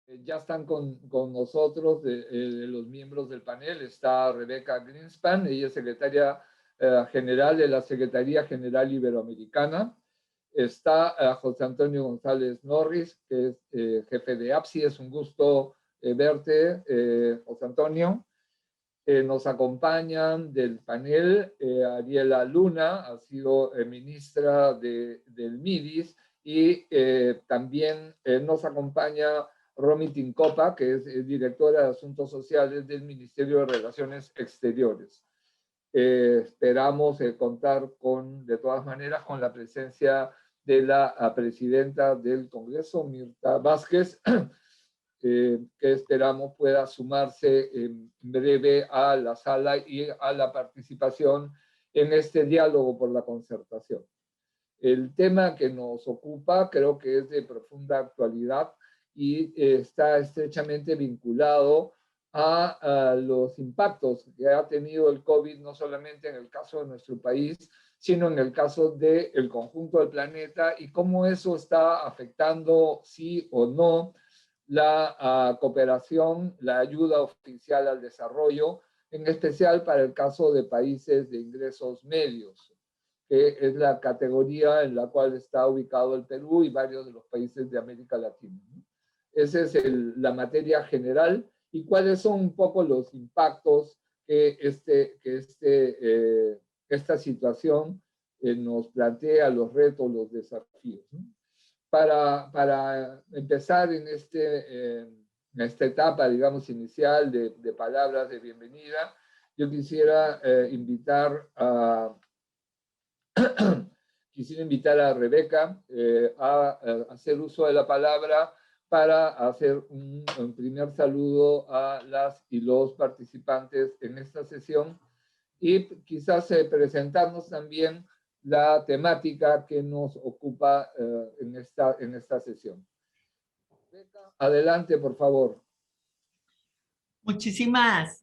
Ya están con nosotros de los miembros del panel. Está Rebeca Greenspan, ella es secretaria general de la Secretaría General Iberoamericana. Está José Antonio González Norris, que es jefe de APSI. Es un gusto verte, José Antonio. Nos acompañan del panel Ariela Luna, ha sido ministra del MIDIS, y también nos acompaña Romy Tincopa, que es directora de Asuntos Sociales del Ministerio de Relaciones Exteriores. Esperamos contar de todas maneras, con la presencia de la presidenta del Congreso, Mirta Vázquez, que esperamos pueda sumarse en breve a la sala y a la participación en este diálogo por la concertación. El tema que nos ocupa creo que es de profunda actualidad y está estrechamente vinculado a los impactos que ha tenido el COVID, no solamente en el caso de nuestro país, sino en el caso del conjunto del planeta, y cómo eso está afectando, sí o no, la cooperación, la ayuda oficial al desarrollo, en especial para el caso de países de ingresos medios, que es la categoría en la cual está ubicado el Perú y varios de los países de América Latina. Esa es la materia general, y cuáles son un poco los impactos que esta situación nos plantea, los retos, los desafíos. Para empezar en esta etapa, digamos, inicial de palabras de bienvenida, yo quisiera invitar a Rebeca a hacer uso de la palabra para hacer un primer saludo a las y los participantes en esta sesión, y quizás presentarnos también la temática que nos ocupa en esta sesión. Rebeca, adelante, por favor. Muchísimas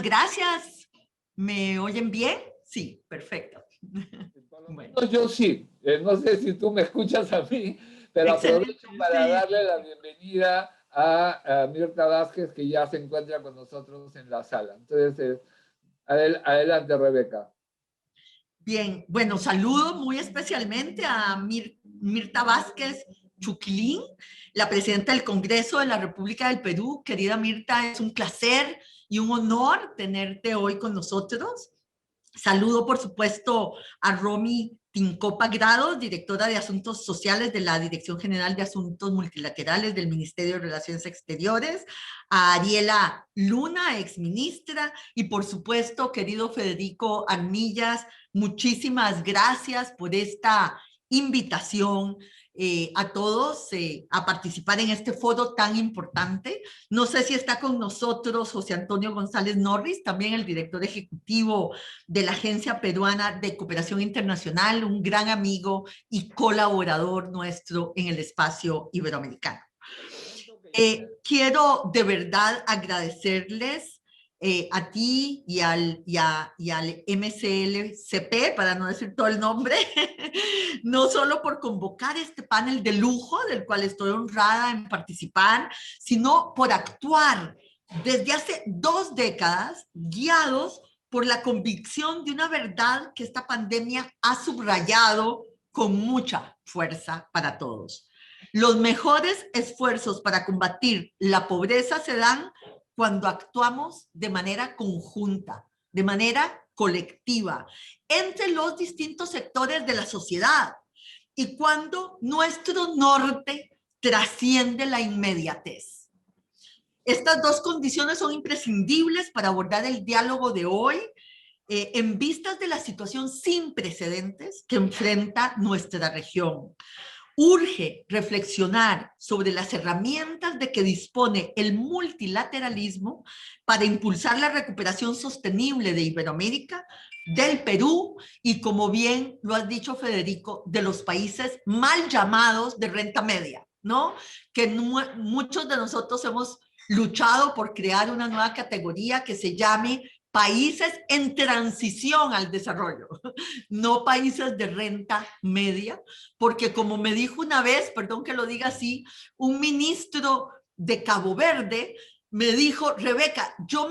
gracias. ¿Me oyen bien? Sí, perfecto. Bueno. Yo sí, no sé si tú me escuchas a mí, pero excelente, aprovecho para darle la bienvenida a Mirta Vázquez, que ya se encuentra con nosotros en la sala. Entonces, adelante, Rebeca. Bien, bueno, saludo muy especialmente a Mirta Vázquez Chuquilín, la presidenta del Congreso de la República del Perú. Querida Mirta, es un placer y un honor tenerte hoy con nosotros. Saludo, por supuesto, a Romy Tincopa Grados, directora de Asuntos Sociales de la Dirección General de Asuntos Multilaterales del Ministerio de Relaciones Exteriores, a Ariela Luna, exministra, y por supuesto, querido Federico Armillas, muchísimas gracias por esta invitación a todos a participar en este foro tan importante. No sé si está con nosotros José Antonio González Norris, también el director ejecutivo de la Agencia Peruana de Cooperación Internacional, un gran amigo y colaborador nuestro en el espacio iberoamericano. Quiero de verdad agradecerles a ti y al MCLCP, para no decir todo el nombre, no solo por convocar este panel de lujo, del cual estoy honrada en participar, sino por actuar desde hace 2 décadas, guiados por la convicción de una verdad que esta pandemia ha subrayado con mucha fuerza para todos. Los mejores esfuerzos para combatir la pobreza se dan cuando actuamos de manera conjunta, de manera colectiva, entre los distintos sectores de la sociedad, y cuando nuestro norte trasciende la inmediatez. Estas 2 condiciones son imprescindibles para abordar el diálogo de hoy en vistas de la situación sin precedentes que enfrenta nuestra región. Urge reflexionar sobre las herramientas de que dispone el multilateralismo para impulsar la recuperación sostenible de Iberoamérica, del Perú y, como bien lo has dicho, Federico, de los países mal llamados de renta media, ¿no? Que muchos de nosotros hemos luchado por crear una nueva categoría que se llame países en transición al desarrollo, no países de renta media, porque como me dijo una vez, perdón que lo diga así, un ministro de Cabo Verde, me dijo, Rebeca, yo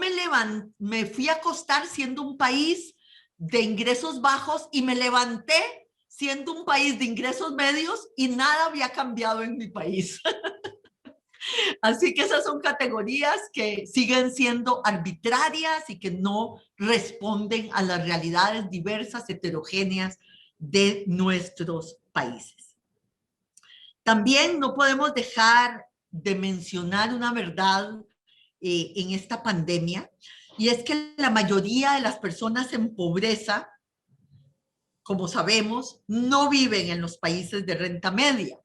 me fui a acostar siendo un país de ingresos bajos y me levanté siendo un país de ingresos medios y nada había cambiado en mi país. Así que esas son categorías que siguen siendo arbitrarias y que no responden a las realidades diversas, heterogéneas de nuestros países. También no podemos dejar de mencionar una verdad en esta pandemia, y es que la mayoría de las personas en pobreza, como sabemos, no viven en los países de renta media.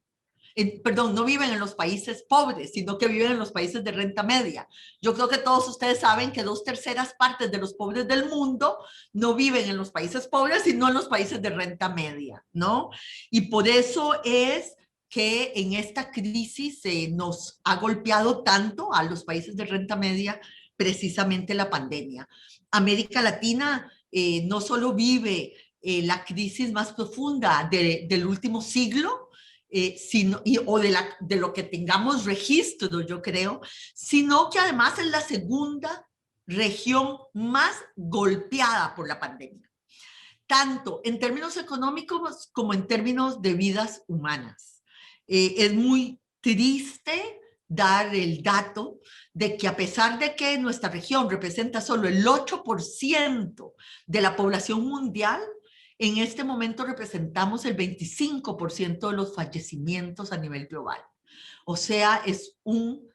Perdón, no viven en los países pobres, sino que viven en los países de renta media. Yo creo que todos ustedes saben que 2/3 partes de los pobres del mundo no viven en los países pobres, sino en los países de renta media, ¿no? Y por eso es que en esta crisis nos ha golpeado tanto a los países de renta media precisamente la pandemia. América Latina no solo vive la crisis más profunda del último siglo, o de lo que tengamos registro, yo creo, sino que además es la segunda región más golpeada por la pandemia, tanto en términos económicos como en términos de vidas humanas. Es muy triste dar el dato de que a pesar de que nuestra región representa solo el 8% de la población mundial, en este momento representamos el 25% de los fallecimientos a nivel global. O sea, es un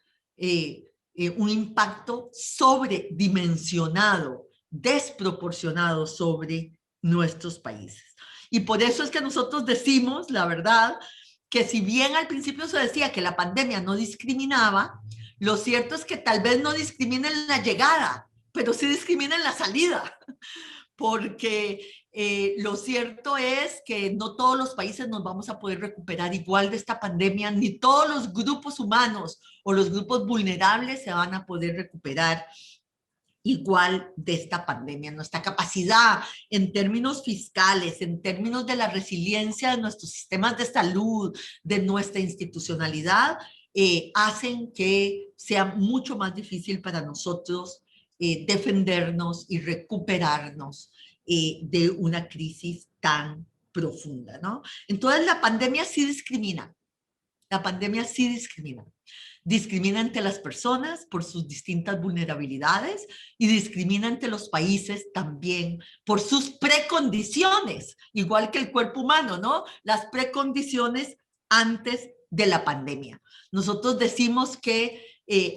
impacto sobredimensionado, desproporcionado sobre nuestros países. Y por eso es que nosotros decimos, la verdad, que si bien al principio se decía que la pandemia no discriminaba, lo cierto es que tal vez no discrimina en la llegada, pero sí discrimina en la salida, porque lo cierto es que no todos los países nos vamos a poder recuperar igual de esta pandemia, ni todos los grupos humanos o los grupos vulnerables se van a poder recuperar igual de esta pandemia. Nuestra capacidad en términos fiscales, en términos de la resiliencia de nuestros sistemas de salud, de nuestra institucionalidad, hacen que sea mucho más difícil para nosotros defendernos y recuperarnos de una crisis tan profunda, ¿no? Entonces la pandemia sí discrimina. La pandemia sí discrimina. Discrimina entre las personas por sus distintas vulnerabilidades y discrimina entre los países también por sus precondiciones, igual que el cuerpo humano, ¿no? Las precondiciones antes de la pandemia. Nosotros decimos que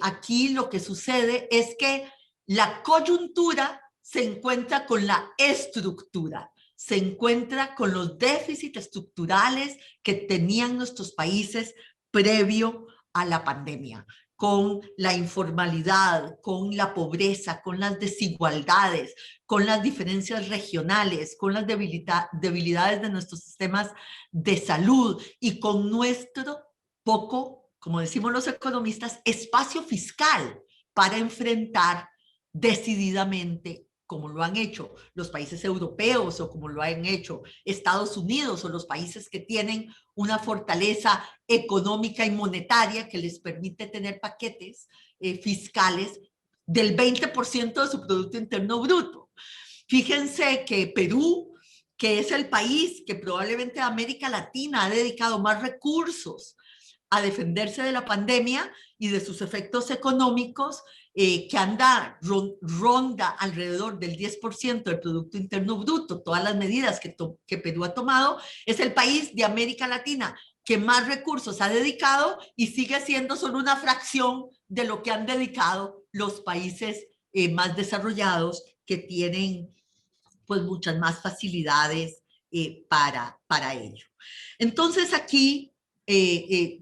aquí lo que sucede es que la coyuntura se encuentra con la estructura, se encuentra con los déficits estructurales que tenían nuestros países previo a la pandemia, con la informalidad, con la pobreza, con las desigualdades, con las diferencias regionales, con las debilidades de nuestros sistemas de salud y con nuestro poco, como decimos los economistas, espacio fiscal para enfrentar decididamente, como lo han hecho los países europeos o como lo han hecho Estados Unidos o los países que tienen una fortaleza económica y monetaria que les permite tener paquetes fiscales del 20% de su Producto Interno Bruto. Fíjense que Perú, que es el país que probablemente de América Latina ha dedicado más recursos a defenderse de la pandemia y de sus efectos económicos, que ronda alrededor del 10% del Producto Interno Bruto, todas las medidas que Perú ha tomado, es el país de América Latina que más recursos ha dedicado y sigue siendo solo una fracción de lo que han dedicado los países más desarrollados que tienen pues muchas más facilidades para ello. Entonces aquí,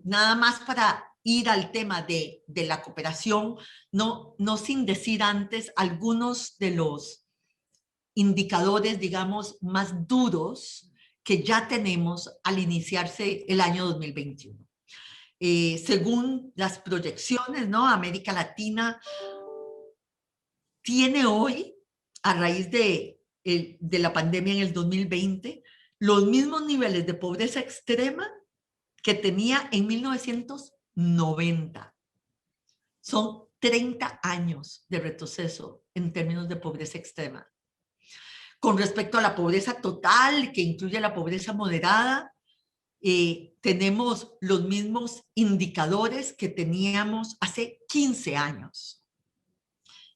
nada más para ir al tema de la cooperación, no sin decir antes algunos de los indicadores, digamos, más duros que ya tenemos al iniciarse el año 2021. Según las proyecciones, ¿no? América Latina tiene hoy, a raíz de la pandemia en el 2020, los mismos niveles de pobreza extrema que tenía en 1990. Son 30 años de retroceso en términos de pobreza extrema. Con respecto a la pobreza total, que incluye la pobreza moderada, tenemos los mismos indicadores que teníamos hace 15 años.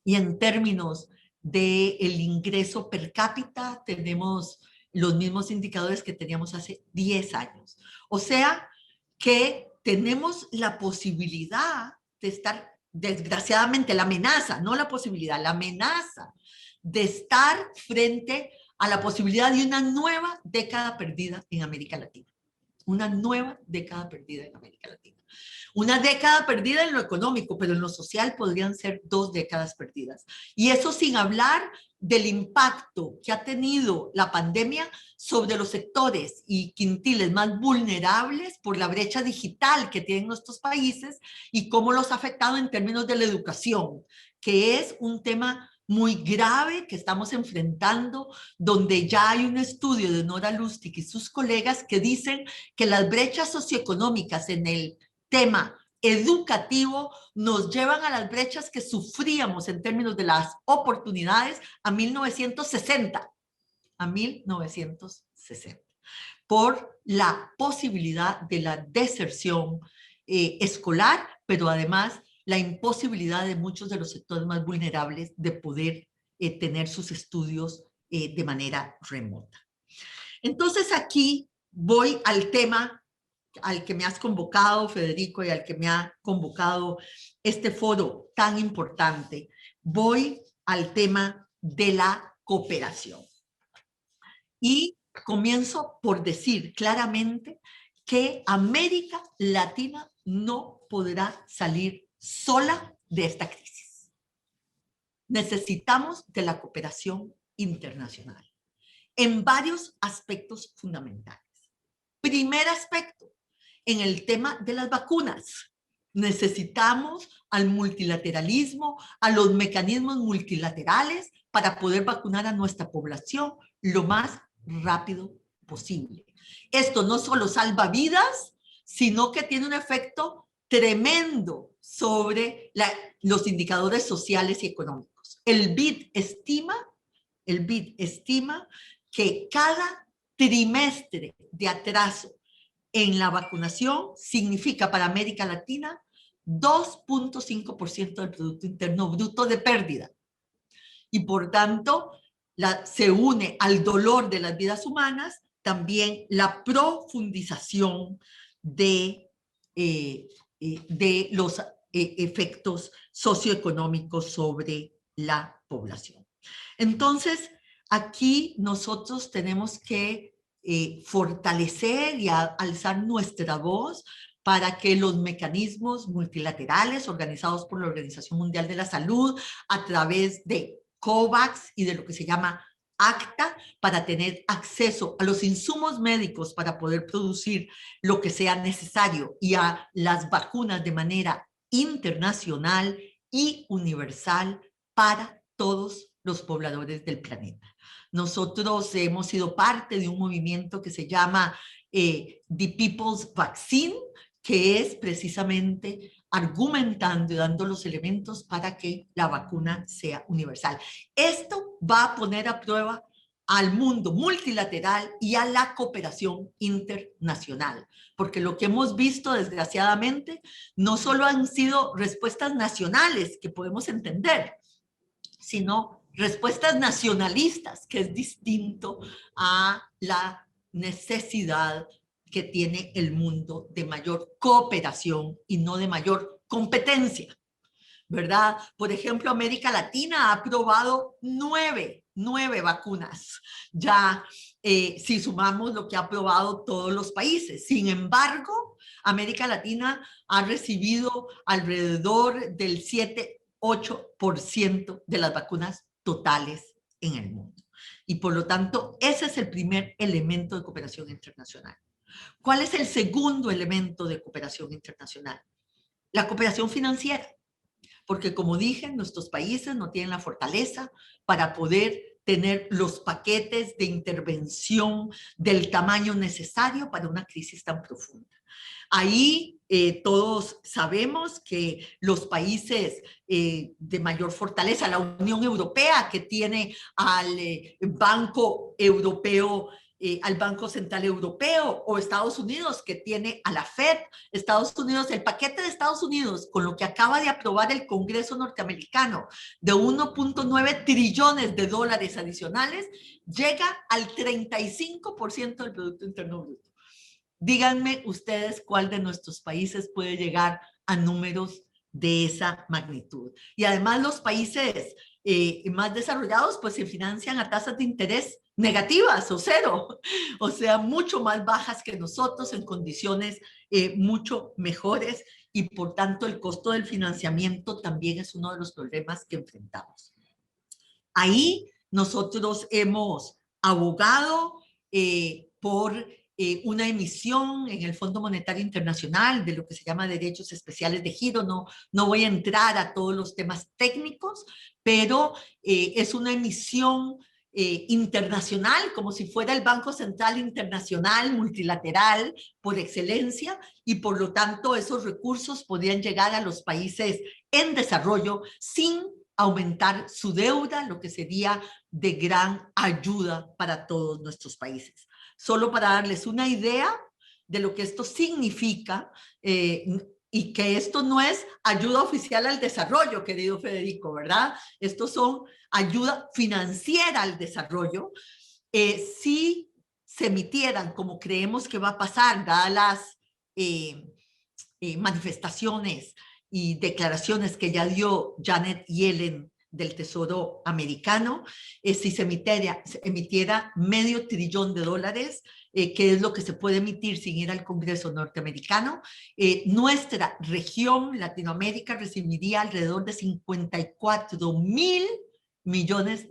Y en términos del ingreso per cápita, tenemos los mismos indicadores que teníamos hace 10 años. O sea, que tenemos la posibilidad de estar, desgraciadamente, la amenaza, no la posibilidad, la amenaza de estar frente a la posibilidad de una nueva década perdida en América Latina. Una nueva década perdida en América Latina. Una década perdida en lo económico, pero en lo social podrían ser 2 décadas perdidas. Y eso sin hablar del impacto que ha tenido la pandemia sobre los sectores y quintiles más vulnerables por la brecha digital que tienen nuestros países y cómo los ha afectado en términos de la educación, que es un tema muy grave que estamos enfrentando, donde ya hay un estudio de Nora Lustig y sus colegas que dicen que las brechas socioeconómicas en el tema educativo nos llevan a las brechas que sufríamos en términos de las oportunidades a 1960, por la posibilidad de la deserción escolar, pero además la imposibilidad de muchos de los sectores más vulnerables de poder tener sus estudios de manera remota. Entonces aquí voy al tema al que me has convocado, Federico, y al que me ha convocado este foro tan importante. Voy al tema de la cooperación. Y comienzo por decir claramente que América Latina no podrá salir sola de esta crisis. Necesitamos de la cooperación internacional en varios aspectos fundamentales. Primer aspecto, en el tema de las vacunas. Necesitamos al multilateralismo, a los mecanismos multilaterales para poder vacunar a nuestra población lo más rápido posible. Esto no solo salva vidas, sino que tiene un efecto tremendo sobre los indicadores sociales y económicos. El BID estima que cada trimestre de atraso en la vacunación significa para América Latina 2.5% del Producto Interno Bruto de pérdida. Y por tanto, se une al dolor de las vidas humanas también la profundización de los efectos socioeconómicos sobre la población. Entonces, aquí nosotros tenemos que fortalecer y alzar nuestra voz para que los mecanismos multilaterales organizados por la Organización Mundial de la Salud a través de COVAX y de lo que se llama ACTA, para tener acceso a los insumos médicos para poder producir lo que sea necesario y a las vacunas de manera internacional y universal para todos los pobladores del planeta. Nosotros hemos sido parte de un movimiento que se llama The People's Vaccine, que es precisamente argumentando y dando los elementos para que la vacuna sea universal. Esto va a poner a prueba al mundo multilateral y a la cooperación internacional, porque lo que hemos visto, desgraciadamente, no solo han sido respuestas nacionales que podemos entender, sino respuestas nacionalistas, que es distinto a la necesidad que tiene el mundo de mayor cooperación y no de mayor competencia, ¿verdad? Por ejemplo, América Latina ha aprobado nueve vacunas, ya si sumamos lo que ha aprobado todos los países. Sin embargo, América Latina ha recibido alrededor del 7-8% de las vacunas totales en el mundo. Y por lo tanto, ese es el primer elemento de cooperación internacional. ¿Cuál es el segundo elemento de cooperación internacional? La cooperación financiera. Porque como dije, nuestros países no tienen la fortaleza para poder tener los paquetes de intervención del tamaño necesario para una crisis tan profunda. Ahí Todos sabemos que los países de mayor fortaleza, la Unión Europea, que tiene al Banco Europeo, al Banco Central Europeo, o Estados Unidos, que tiene a la Fed. Estados Unidos, el paquete de Estados Unidos, con lo que acaba de aprobar el Congreso norteamericano, de 1.9 trillones de dólares adicionales, llega al 35% del Producto Interno Bruto. Díganme ustedes cuál de nuestros países puede llegar a números de esa magnitud. Y además los países más desarrollados pues se financian a tasas de interés negativas o cero, o sea, mucho más bajas que nosotros en condiciones mucho mejores, y por tanto el costo del financiamiento también es uno de los problemas que enfrentamos. Ahí nosotros hemos abogado por una emisión en el Fondo Monetario Internacional de lo que se llama derechos especiales de giro. No voy a entrar a todos los temas técnicos, pero es una emisión internacional, como si fuera el Banco Central Internacional multilateral por excelencia, y por lo tanto esos recursos podrían llegar a los países en desarrollo sin aumentar su deuda, lo que sería de gran ayuda para todos nuestros países. Solo para darles una idea de lo que esto significa, y que esto no es ayuda oficial al desarrollo, querido Federico, ¿verdad? Estos son ayuda financiera al desarrollo. Si se emitieran, como creemos que va a pasar, dadas las manifestaciones y declaraciones que ya dio Janet Yellen del Tesoro americano, si se emitiera $500 billones, que es lo que se puede emitir sin ir al Congreso norteamericano, nuestra región, Latinoamérica, recibiría alrededor de $54,000 millones.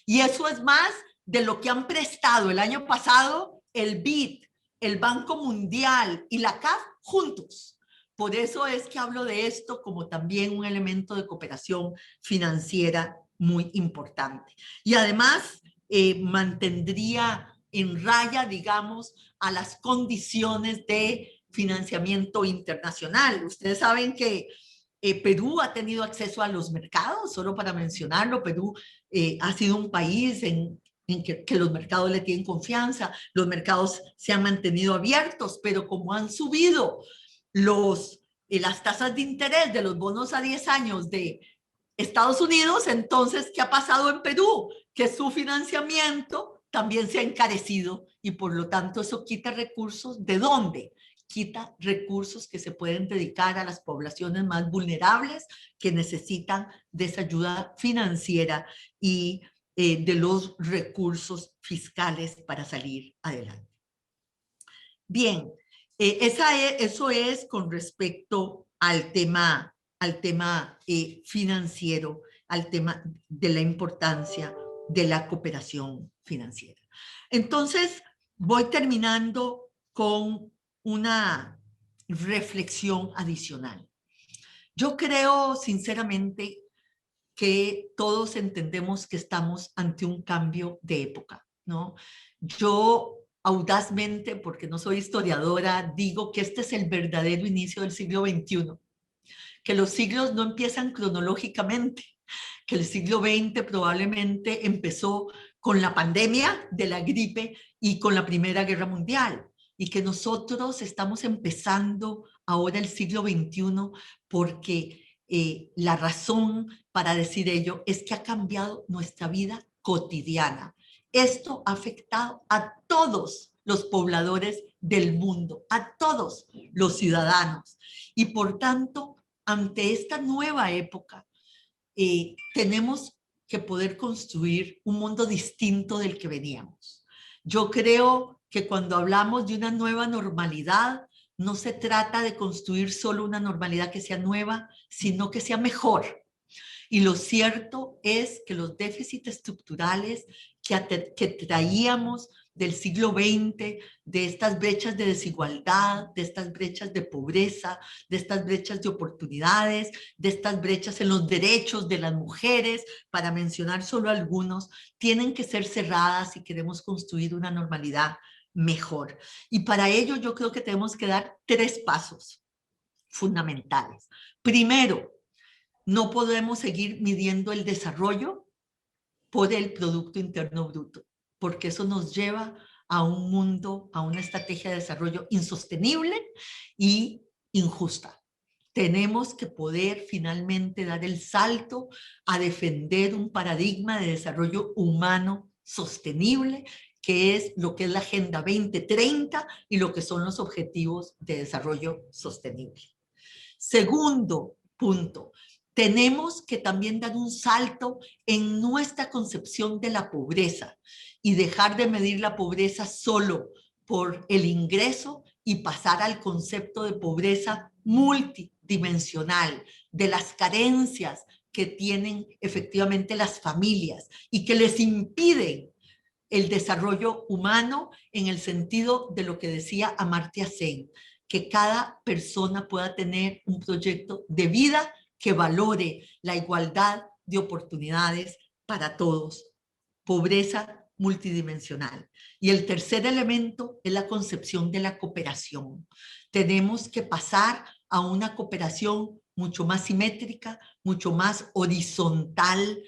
Y eso es más de lo que han prestado el año pasado el BID, el Banco Mundial y la CAF juntos. Por eso es que hablo de esto como también un elemento de cooperación financiera muy importante. Y además mantendría en raya, digamos, a las condiciones de financiamiento internacional. Ustedes saben que Perú ha tenido acceso a los mercados, solo para mencionarlo. Perú ha sido un país en que los mercados le tienen confianza, los mercados se han mantenido abiertos, pero como han subido las tasas de interés de los bonos a 10 años de Estados Unidos, entonces, ¿qué ha pasado en Perú? Que su financiamiento también se ha encarecido, y por lo tanto eso quita recursos. ¿De dónde? Quita recursos que se pueden dedicar a las poblaciones más vulnerables que necesitan de esa ayuda financiera y de los recursos fiscales para salir adelante. Bien, eso es con respecto al tema financiero, al tema de la importancia de la cooperación financiera. Entonces, voy terminando con una reflexión adicional. Yo creo sinceramente que todos entendemos que estamos ante un cambio de época, ¿no? Yo audazmente, porque no soy historiadora, digo que este es el verdadero inicio del siglo XXI, que los siglos no empiezan cronológicamente, que el siglo XX probablemente empezó con la pandemia de la gripe y con la Primera Guerra Mundial, y que nosotros estamos empezando ahora el siglo XXI porque la razón para decir ello es que ha cambiado nuestra vida cotidiana. Esto ha afectado a todos los pobladores del mundo, a todos los ciudadanos, y por tanto, ante esta nueva época, tenemos que poder construir un mundo distinto del que veníamos. Yo creo que cuando hablamos de una nueva normalidad, no se trata de construir solo una normalidad que sea nueva, sino que sea mejor. Y lo cierto es que los déficits estructurales que traíamos del siglo XX, de estas brechas de desigualdad, de estas brechas de pobreza, de estas brechas de oportunidades, de estas brechas en los derechos de las mujeres, para mencionar solo algunos, tienen que ser cerradas si queremos construir una normalidad mejor. Y para ello yo creo que tenemos que dar 3 pasos fundamentales. Primero, no podemos seguir midiendo el desarrollo por el Producto Interno Bruto, porque eso nos lleva a un mundo, a una estrategia de desarrollo insostenible y injusta. Tenemos que poder finalmente dar el salto a defender un paradigma de desarrollo humano sostenible, que es lo que es la Agenda 2030 y lo que son los Objetivos de Desarrollo Sostenible. Segundo punto, tenemos que también dar un salto en nuestra concepción de la pobreza y dejar de medir la pobreza solo por el ingreso y pasar al concepto de pobreza multidimensional, de las carencias que tienen efectivamente las familias y que les impiden el desarrollo humano en el sentido de lo que decía Amartya Sen, que cada persona pueda tener un proyecto de vida que valore la igualdad de oportunidades para todos. Pobreza multidimensional. Y el tercer elemento es la concepción de la cooperación. Tenemos que pasar a una cooperación mucho más simétrica, mucho más horizontal,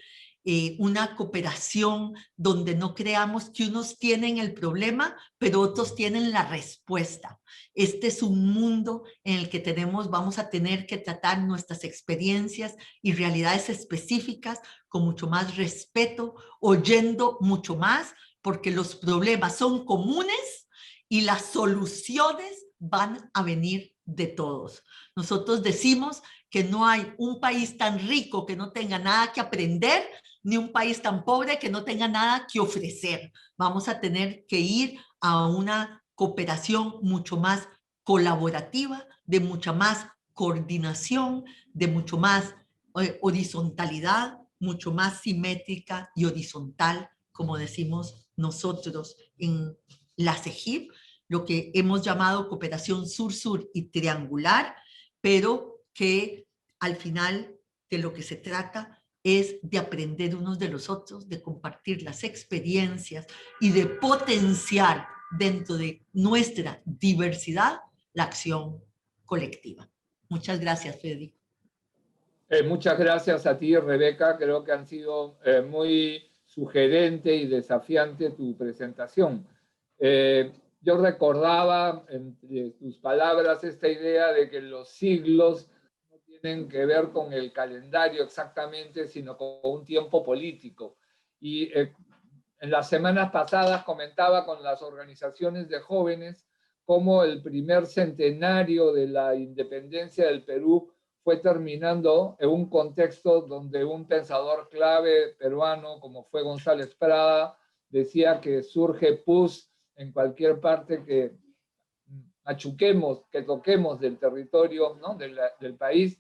una cooperación donde no creamos que unos tienen el problema, pero otros tienen la respuesta. Este es un mundo en el que vamos a tener que tratar nuestras experiencias y realidades específicas con mucho más respeto, oyendo mucho más, porque los problemas son comunes y las soluciones van a venir de todos. Nosotros decimos que no hay un país tan rico que no tenga nada que aprender, ni un país tan pobre que no tenga nada que ofrecer. Vamos a tener que ir a una cooperación mucho más colaborativa, de mucha más coordinación, de mucho más horizontalidad, mucho más simétrica y horizontal, como decimos nosotros en la CEGIP, lo que hemos llamado cooperación sur-sur y triangular, pero que al final de lo que se trata es de aprender unos de los otros, de compartir las experiencias y de potenciar dentro de nuestra diversidad la acción colectiva. Muchas gracias, Federico. Muchas gracias a ti, Rebeca. Creo que han sido muy sugerente y desafiante tu presentación. Yo recordaba entre tus palabras esta idea de que los siglos no tienen que ver con el calendario exactamente, sino con un tiempo político. Y en las semanas pasadas comentaba con las organizaciones de jóvenes cómo el primer centenario de la independencia del Perú fue terminando en un contexto donde un pensador clave peruano, como fue González Prada, decía que surge pus en cualquier parte que machuquemos, que toquemos del territorio, ¿no? del país,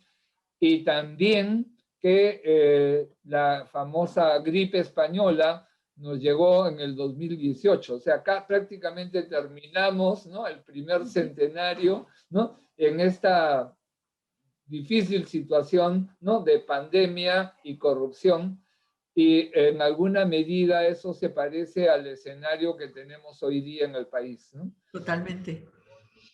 y también que la famosa gripe española nos llegó en el 2018. O sea, acá prácticamente terminamos, ¿no? el primer centenario, ¿no? en esta difícil situación, ¿no? de pandemia y corrupción, y en alguna medida eso se parece al escenario que tenemos hoy día en el país, ¿no? Totalmente.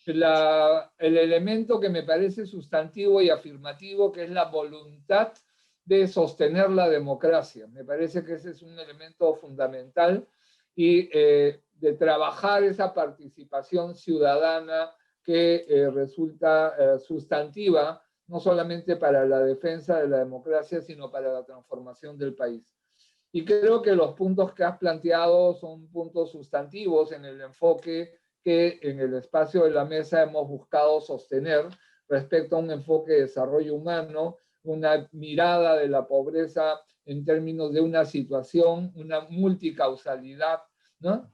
El elemento que me parece sustantivo y afirmativo, que es la voluntad de sostener la democracia. Me parece que ese es un elemento fundamental y de trabajar esa participación ciudadana que resulta sustantiva no solamente para la defensa de la democracia, sino para la transformación del país. Y creo que los puntos que has planteado son puntos sustantivos en el enfoque que en el espacio de la mesa hemos buscado sostener respecto a un enfoque de desarrollo humano, una mirada de la pobreza en términos de una situación, una multicausalidad, ¿no?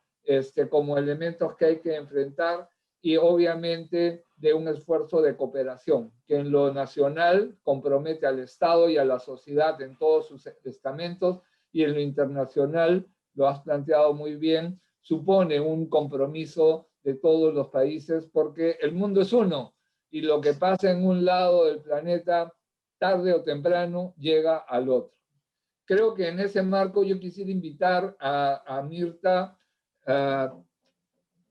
Como elementos que hay que enfrentar y obviamente de un esfuerzo de cooperación, que en lo nacional compromete al Estado y a la sociedad en todos sus estamentos, y en lo internacional, lo has planteado muy bien, supone un compromiso de todos los países porque el mundo es uno y lo que pasa en un lado del planeta, tarde o temprano, llega al otro. Creo que en ese marco yo quisiera invitar a Mirta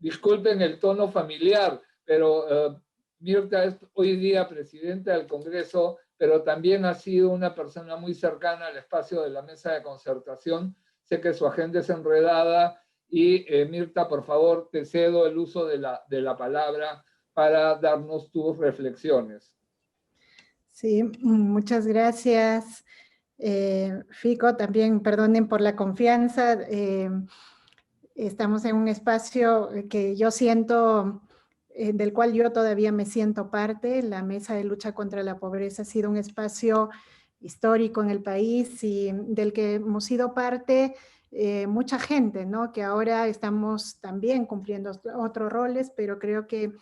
disculpen el tono familiar, pero Mirta es hoy día presidenta del Congreso, pero también ha sido una persona muy cercana al espacio de la mesa de concertación. Sé que su agenda es enredada y Mirta, por favor, te cedo el uso de la palabra para darnos tus reflexiones. Sí, muchas gracias, Fico. También perdonen por la confianza. Estamos en un espacio que yo siento, del cual yo todavía me siento parte. La Mesa de Lucha contra la Pobreza ha sido un espacio histórico en el país y del que hemos sido parte mucha gente, ¿no? Que ahora estamos también cumpliendo otros roles, pero creo que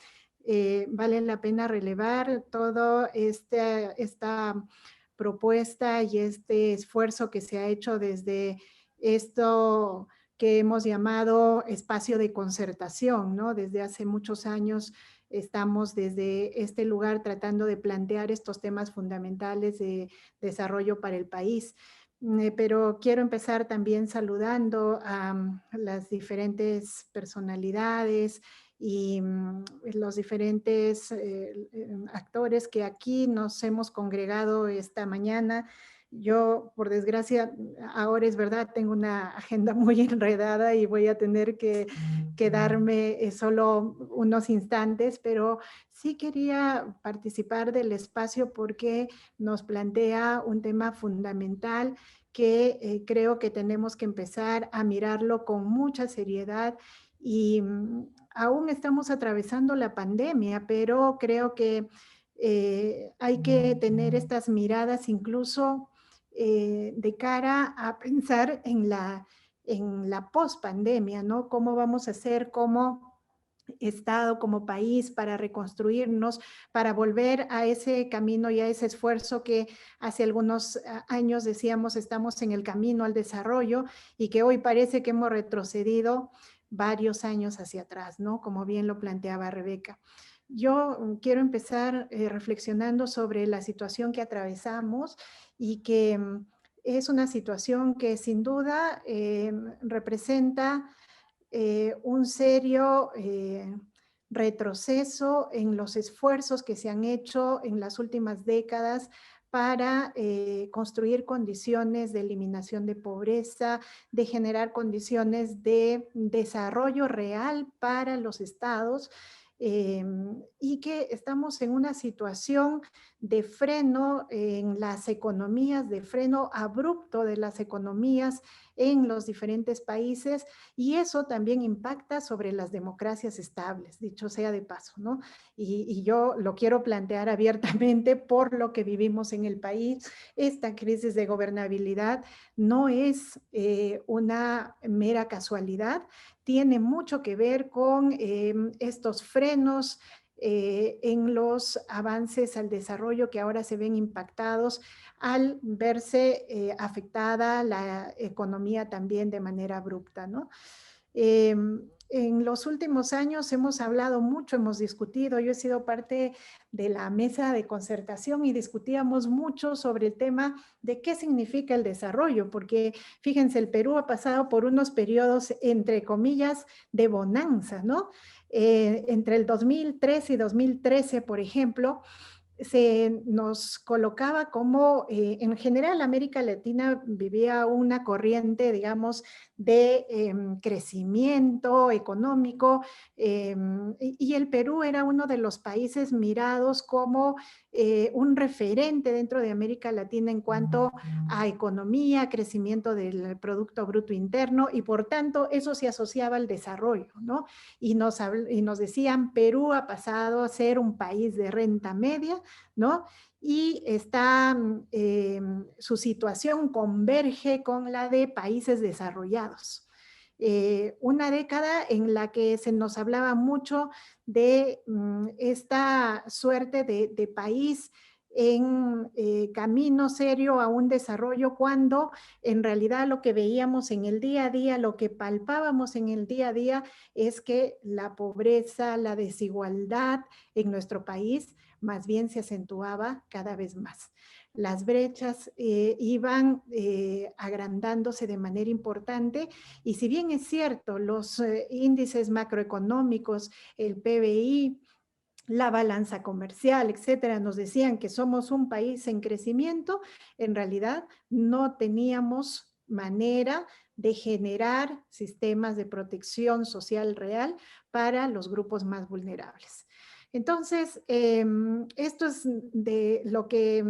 vale la pena relevar todo esta propuesta y este esfuerzo que se ha hecho desde esto que hemos llamado espacio de concertación, ¿no? Desde hace muchos años estamos desde este lugar tratando de plantear estos temas fundamentales de desarrollo para el país. Pero quiero empezar también saludando a las diferentes personalidades y los diferentes actores que aquí nos hemos congregado esta mañana. Yo, por desgracia, ahora es verdad, tengo una agenda muy enredada y voy a tener que quedarme solo unos instantes, pero sí quería participar del espacio porque nos plantea un tema fundamental que creo que tenemos que empezar a mirarlo con mucha seriedad y aún estamos atravesando la pandemia, pero creo que hay que tener estas miradas incluso de cara a pensar en la pospandemia, ¿no? ¿Cómo vamos a hacer como Estado, como país, para reconstruirnos, para volver a ese camino y a ese esfuerzo que hace algunos años decíamos estamos en el camino al desarrollo y que hoy parece que hemos retrocedido varios años hacia atrás, ¿no? Como bien lo planteaba Rebeca. Yo quiero empezar reflexionando sobre la situación que atravesamos y que es una situación que sin duda representa un serio retroceso en los esfuerzos que se han hecho en las últimas décadas para construir condiciones de eliminación de pobreza, de generar condiciones de desarrollo real para los estados, y que estamos en una situación de freno en las economías, de freno abrupto de las economías en los diferentes países, y eso también impacta sobre las democracias estables, dicho sea de paso, ¿no? Y yo lo quiero plantear abiertamente por lo que vivimos en el país. Esta crisis de gobernabilidad no es una mera casualidad, tiene mucho que ver con estos frenos en los avances al desarrollo que ahora se ven impactados al verse afectada la economía también de manera abrupta, ¿no? En los últimos años hemos hablado mucho, hemos discutido, yo he sido parte de la mesa de concertación y discutíamos mucho sobre el tema de qué significa el desarrollo, porque fíjense, el Perú ha pasado por unos periodos, entre comillas, de bonanza, ¿no? Entre el 2003 y 2013, por ejemplo, se nos colocaba como, en general, América Latina vivía una corriente, digamos, de crecimiento económico, y el Perú era uno de los países mirados como un referente dentro de América Latina en cuanto a economía, crecimiento del Producto Bruto Interno, y por tanto eso se asociaba al desarrollo, ¿no? Y nos decían, Perú ha pasado a ser un país de renta media, ¿no? Y su situación converge con la de países desarrollados. Una década en la que se nos hablaba mucho de esta suerte de país en camino serio a un desarrollo, cuando en realidad lo que veíamos en el día a día, lo que palpábamos en el día a día, es que la pobreza, la desigualdad en nuestro país más bien se acentuaba cada vez más. Las brechas iban agrandándose de manera importante, y si bien es cierto, los índices macroeconómicos, el PBI, la balanza comercial, etcétera, nos decían que somos un país en crecimiento, en realidad no teníamos manera de generar sistemas de protección social real para los grupos más vulnerables. Entonces, esto es de lo que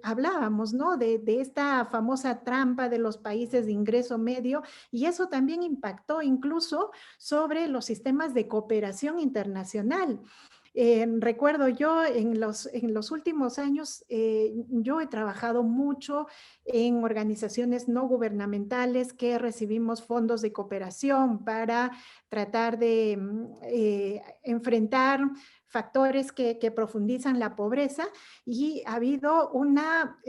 hablábamos, ¿no? De esta famosa trampa de los países de ingreso medio, y eso también impactó incluso sobre los sistemas de cooperación internacional. Recuerdo yo en los últimos años, yo he trabajado mucho en organizaciones no gubernamentales que recibimos fondos de cooperación para tratar de enfrentar factores que profundizan la pobreza, y ha habido una,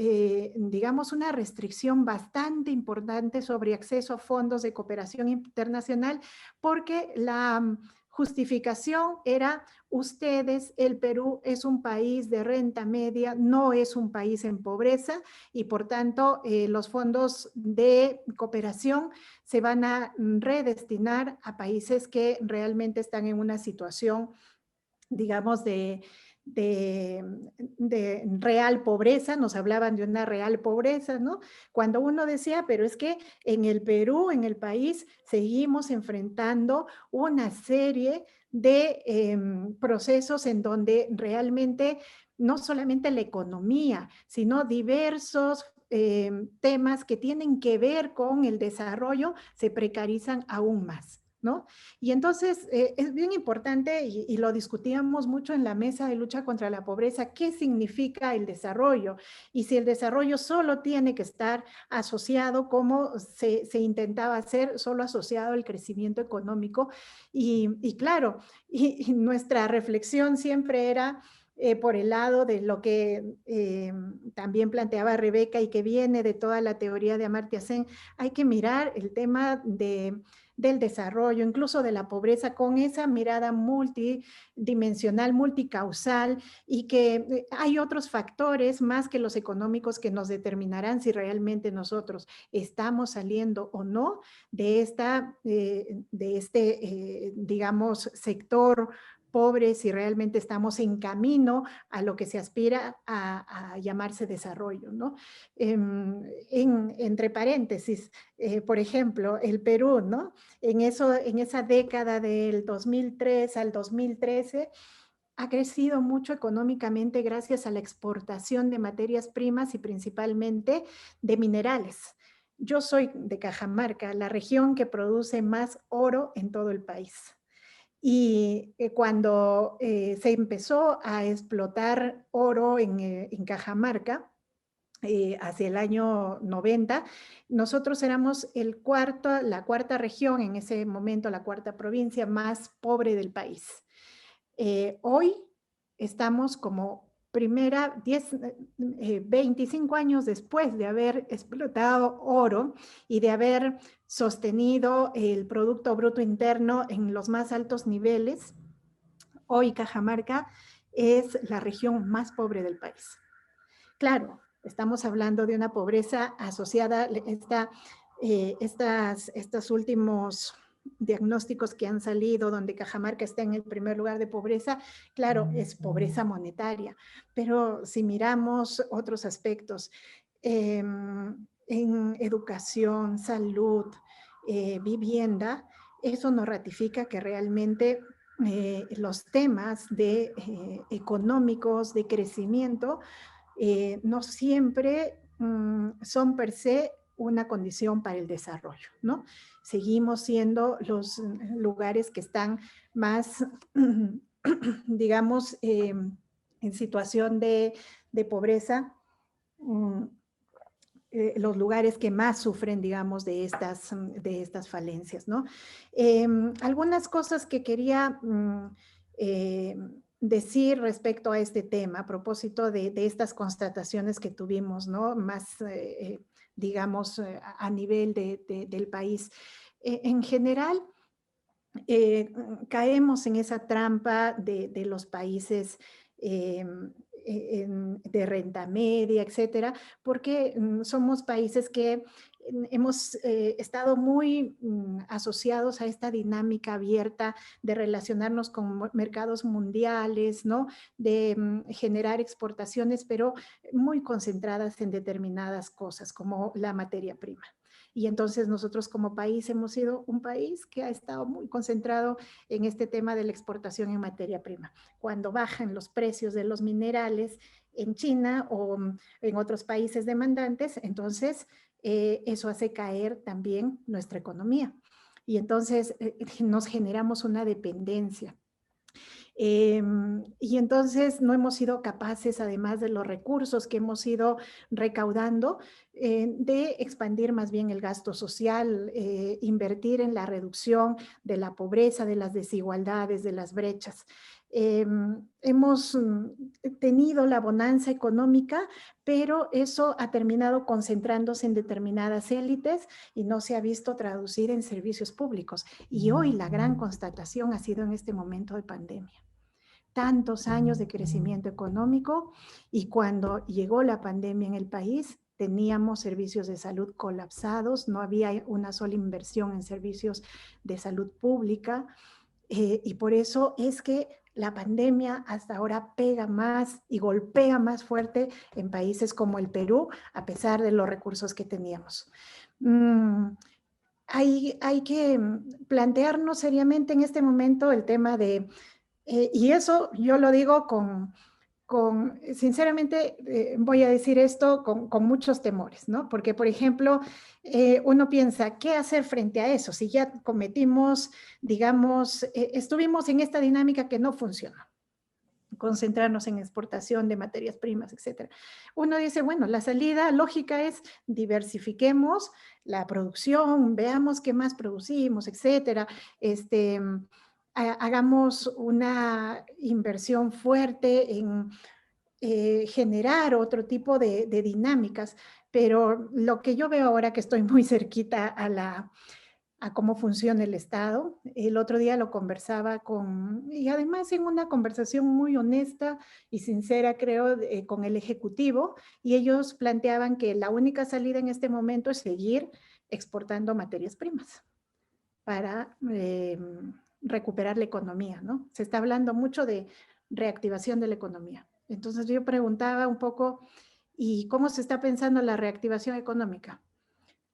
digamos, una restricción bastante importante sobre acceso a fondos de cooperación internacional, porque la justificación era: ustedes, el Perú es un país de renta media, no es un país en pobreza, y por tanto los fondos de cooperación se van a redestinar a países que realmente están en una situación, digamos, de real pobreza. Nos hablaban de una real pobreza, ¿no? Cuando uno decía, pero es que en el Perú, en el país, seguimos enfrentando una serie de procesos en donde realmente no solamente la economía, sino diversos temas que tienen que ver con el desarrollo se precarizan aún más, ¿no? Y entonces es bien importante, y lo discutíamos mucho en la mesa de lucha contra la pobreza: ¿qué significa el desarrollo? Y si el desarrollo solo tiene que estar asociado, como se intentaba hacer, solo asociado al crecimiento económico. Y claro, y nuestra reflexión siempre era por el lado de lo que también planteaba Rebeca y que viene de toda la teoría de Amartya Sen: hay que mirar el tema del desarrollo, incluso de la pobreza, con esa mirada multidimensional, multicausal, y que hay otros factores más que los económicos que nos determinarán si realmente nosotros estamos saliendo o no de este, digamos, sector pobre, si realmente estamos en camino a lo que se aspira a llamarse desarrollo, ¿no? Entre paréntesis, por ejemplo, el Perú, ¿no? En esa década del 2003 al 2013, ha crecido mucho económicamente gracias a la exportación de materias primas y principalmente de minerales. Yo soy de Cajamarca, la región que produce más oro en todo el país. Y cuando se empezó a explotar oro en Cajamarca, hacia el año 90, nosotros éramos la cuarta región, en ese momento la cuarta provincia más pobre del país. Hoy estamos como primera, 25 años después de haber explotado oro y de haber sostenido el Producto Bruto Interno en los más altos niveles. Hoy Cajamarca es la región más pobre del país. Claro, estamos hablando de una pobreza asociada, estos últimos diagnósticos que han salido, donde Cajamarca está en el primer lugar de pobreza, claro, es pobreza monetaria. Pero si miramos otros aspectos, en educación, salud, vivienda, eso nos ratifica que realmente los temas económicos, de crecimiento, no siempre son per se una condición para el desarrollo, ¿no? Seguimos siendo los lugares que están más, digamos, en situación de pobreza, los lugares que más sufren, digamos, de estas falencias, ¿no? Algunas cosas que quería decir respecto a este tema, a propósito de estas constataciones que tuvimos, ¿no? Más, digamos, a nivel del país. En general, caemos en esa trampa de los países de renta media, etcétera, porque somos países que hemos estado muy asociados a esta dinámica abierta de relacionarnos con mercados mundiales, ¿no? De generar exportaciones, pero muy concentradas en determinadas cosas, como la materia prima. Y entonces nosotros como país hemos sido un país que ha estado muy concentrado en este tema de la exportación en materia prima. Cuando bajan los precios de los minerales en China o en otros países demandantes, entonces eso hace caer también nuestra economía. Y entonces nos generamos una dependencia. Y entonces no hemos sido capaces, además de los recursos que hemos ido recaudando, de expandir más bien el gasto social, invertir en la reducción de la pobreza, de las desigualdades, de las brechas. Hemos tenido la bonanza económica, pero eso ha terminado concentrándose en determinadas élites y no se ha visto traducir en servicios públicos. Y hoy la gran constatación ha sido en este momento de pandemia. Tantos años de crecimiento económico y cuando llegó la pandemia en el país, teníamos servicios de salud colapsados, no había una sola inversión en servicios de salud pública y por eso es que la pandemia hasta ahora pega más y golpea más fuerte en países como el Perú, a pesar de los recursos que teníamos. Hay que plantearnos seriamente en este momento el tema de y eso yo lo digo sinceramente, voy a decir esto con muchos temores, ¿no? Porque, por ejemplo, uno piensa, ¿qué hacer frente a eso? Si ya cometimos, digamos, estuvimos en esta dinámica que no funcionó, concentrarnos en exportación de materias primas, etcétera. Uno dice, bueno, la salida lógica es diversifiquemos la producción, veamos qué más producimos, etcétera. Hagamos una inversión fuerte en generar otro tipo de dinámicas, pero lo que yo veo ahora que estoy muy cerquita a cómo funciona el Estado. El otro día lo conversaba y además en una conversación muy honesta y sincera, creo, con el Ejecutivo, y ellos planteaban que la única salida en este momento es seguir exportando materias primas para recuperar la economía, ¿no? Se está hablando mucho de reactivación de la economía. Entonces yo preguntaba un poco, ¿y cómo se está pensando la reactivación económica?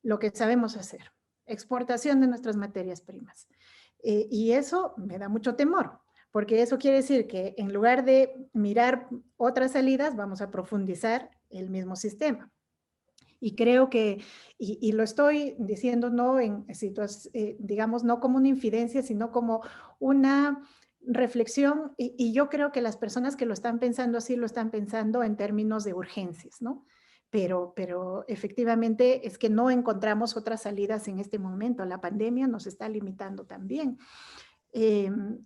Lo que sabemos hacer, exportación de nuestras materias primas. Y eso me da mucho temor, porque eso quiere decir que en lugar de mirar otras salidas, vamos a profundizar el mismo sistema. Y creo que, y lo estoy diciendo no en digamos, no como una infidencia, sino como una reflexión, y yo creo que las personas que lo están pensando así, lo están pensando en términos de urgencias, ¿no? Pero efectivamente es que no encontramos otras salidas en este momento. La pandemia nos está limitando también.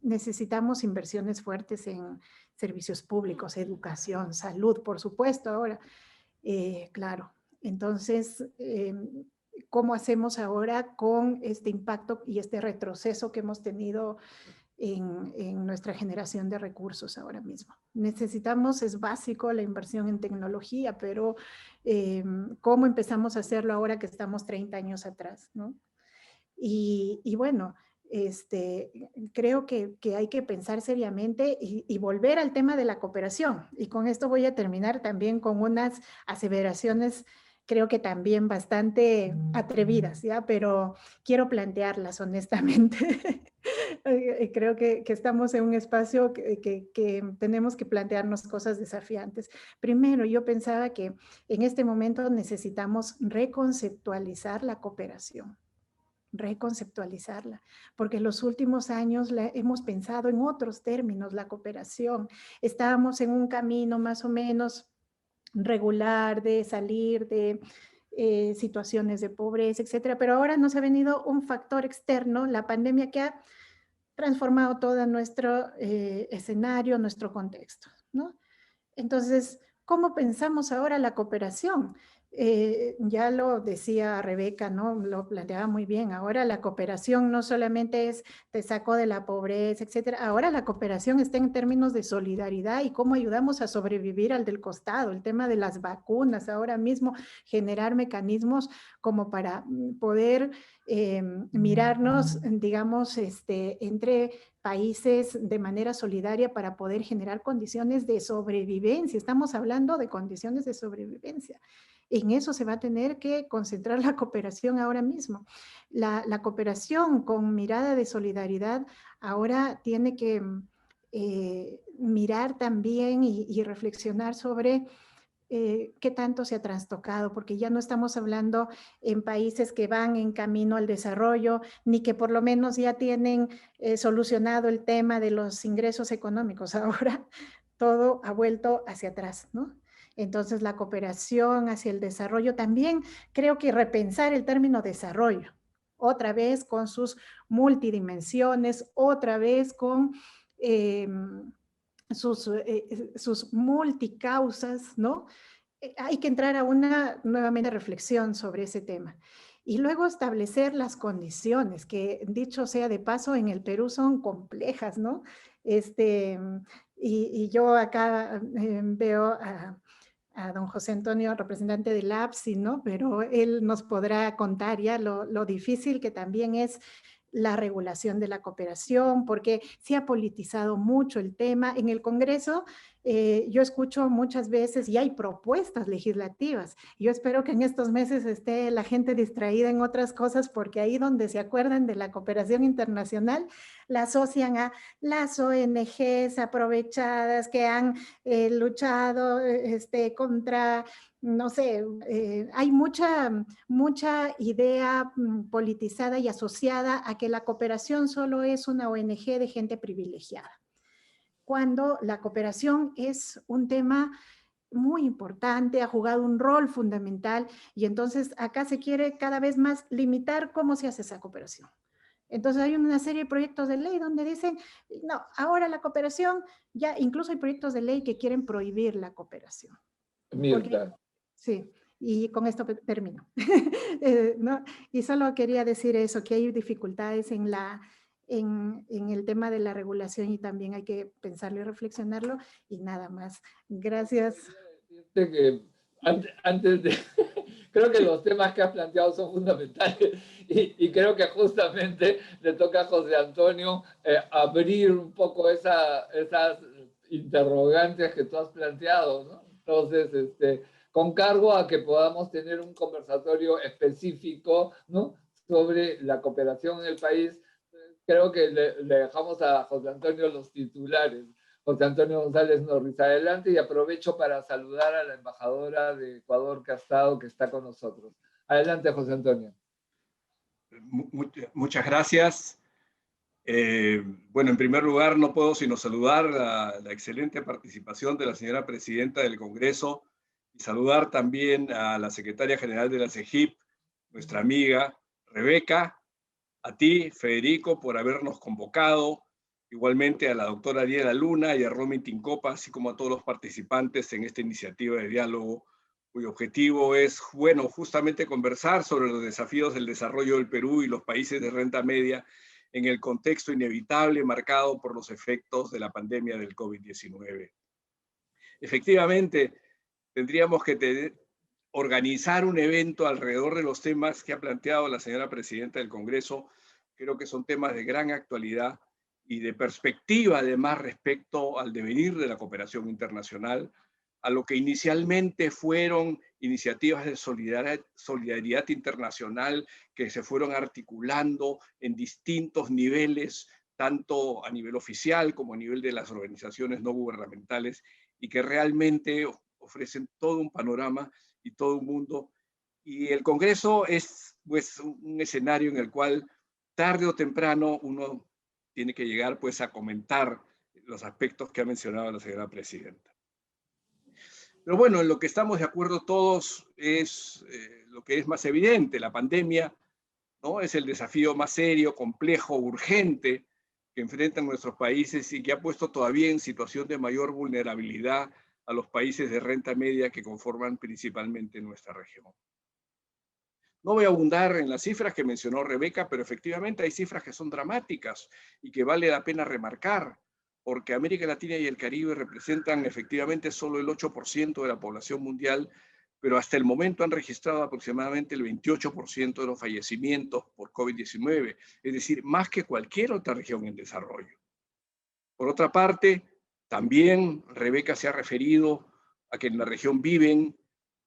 Necesitamos inversiones fuertes en servicios públicos, educación, salud, por supuesto, ahora, claro. Entonces, ¿cómo hacemos ahora con este impacto y este retroceso que hemos tenido en nuestra generación de recursos ahora mismo? Necesitamos, es básico la inversión en tecnología, pero ¿cómo empezamos a hacerlo ahora que estamos 30 años atrás, ¿no? Y bueno, creo que hay que pensar seriamente y volver al tema de la cooperación. Y con esto voy a terminar también con unas aseveraciones, creo que también bastante atrevidas, ¿ya? Pero quiero plantearlas honestamente. Creo que estamos en un espacio que tenemos que plantearnos cosas desafiantes. Primero, yo pensaba que en este momento necesitamos reconceptualizar la cooperación, reconceptualizarla, porque en los últimos años hemos pensado en otros términos la cooperación. Estábamos en un camino más o menos regular de salir de situaciones de pobreza, etcétera, pero ahora nos ha venido un factor externo, la pandemia, que ha transformado todo nuestro escenario, nuestro contexto, ¿no? Entonces, ¿cómo pensamos ahora la cooperación? Ya lo decía Rebeca, ¿no? Lo planteaba muy bien. Ahora la cooperación no solamente es te saco de la pobreza, etcétera. Ahora la cooperación está en términos de solidaridad y cómo ayudamos a sobrevivir al del costado. El tema de las vacunas, ahora mismo generar mecanismos como para poder mirarnos, digamos, entre países de manera solidaria para poder generar condiciones de sobrevivencia. Estamos hablando de condiciones de sobrevivencia. En eso se va a tener que concentrar la cooperación ahora mismo. La cooperación con mirada de solidaridad ahora tiene que mirar también y reflexionar sobre qué tanto se ha trastocado, porque ya no estamos hablando en países que van en camino al desarrollo, ni que por lo menos ya tienen solucionado el tema de los ingresos económicos. Ahora todo ha vuelto hacia atrás, ¿no? Entonces la cooperación hacia el desarrollo también creo que repensar el término desarrollo, otra vez con sus multidimensiones, otra vez con sus multicausas, ¿no? Hay que entrar a una nuevamente reflexión sobre ese tema. Y luego establecer las condiciones, que dicho sea de paso, en el Perú son complejas, ¿no? Y yo acá veo a don José Antonio, representante del APSI, ¿no? Pero él nos podrá contar ya lo difícil que también es la regulación de la cooperación, porque se ha politizado mucho el tema. En el Congreso yo escucho muchas veces y hay propuestas legislativas. Yo espero que en estos meses esté la gente distraída en otras cosas, porque ahí donde se acuerdan de la cooperación internacional, la asocian a las ONGs aprovechadas que han luchado contra, no sé, hay mucha idea politizada y asociada a que la cooperación solo es una ONG de gente privilegiada, cuando la cooperación es un tema muy importante, ha jugado un rol fundamental, y entonces acá se quiere cada vez más limitar cómo se hace esa cooperación. Entonces hay una serie de proyectos de ley donde dicen, no, ahora la cooperación, ya incluso hay proyectos de ley que quieren prohibir la cooperación. Porque, Mirta. sí, y con esto termino. ¿No? Y solo quería decir eso, que hay dificultades en el tema de la regulación y también hay que pensarlo y reflexionarlo, y nada más. Gracias. Que antes de... Creo que los temas que has planteado son fundamentales y creo que justamente le toca a José Antonio abrir un poco esas interrogantes que tú has planteado, ¿no? Entonces, con cargo a que podamos tener un conversatorio específico, ¿no?, sobre la cooperación en el país. Creo que le dejamos a José Antonio los titulares. José Antonio González Norris, adelante, y aprovecho para saludar a la embajadora de Ecuador que está con nosotros. Adelante, José Antonio. Muchas gracias. Bueno, en primer lugar, no puedo sino saludar la excelente participación de la señora presidenta del Congreso y saludar también a la secretaria general de la CEGIP, nuestra amiga Rebeca, a ti, Federico, por habernos convocado, igualmente a la doctora Ariela Luna y a Romy Tincopa, así como a todos los participantes en esta iniciativa de diálogo, cuyo objetivo es, bueno, justamente conversar sobre los desafíos del desarrollo del Perú y los países de renta media en el contexto inevitable marcado por los efectos de la pandemia del COVID-19. Efectivamente, tendríamos que organizar un evento alrededor de los temas que ha planteado la señora presidenta del Congreso. Creo que son temas de gran actualidad y de perspectiva, además, respecto al devenir de la cooperación internacional, a lo que inicialmente fueron iniciativas de solidaridad internacional que se fueron articulando en distintos niveles, tanto a nivel oficial como a nivel de las organizaciones no gubernamentales, y que realmente ofrecen todo un panorama y todo un mundo. Y el Congreso es, pues, un escenario en el cual tarde o temprano uno tiene que llegar, pues, a comentar los aspectos que ha mencionado la señora presidenta. Pero bueno, en lo que estamos de acuerdo todos es lo que es más evidente: la pandemia, ¿no?, es el desafío más serio, complejo, urgente que enfrentan nuestros países y que ha puesto todavía en situación de mayor vulnerabilidad a los países de renta media que conforman principalmente nuestra región. No voy a abundar en las cifras que mencionó Rebeca, pero efectivamente hay cifras que son dramáticas y que vale la pena remarcar, porque América Latina y el Caribe representan efectivamente solo el 8% de la población mundial, pero hasta el momento han registrado aproximadamente el 28% de los fallecimientos por COVID-19, es decir, más que cualquier otra región en desarrollo. Por otra parte, también Rebeca se ha referido a que en la región viven,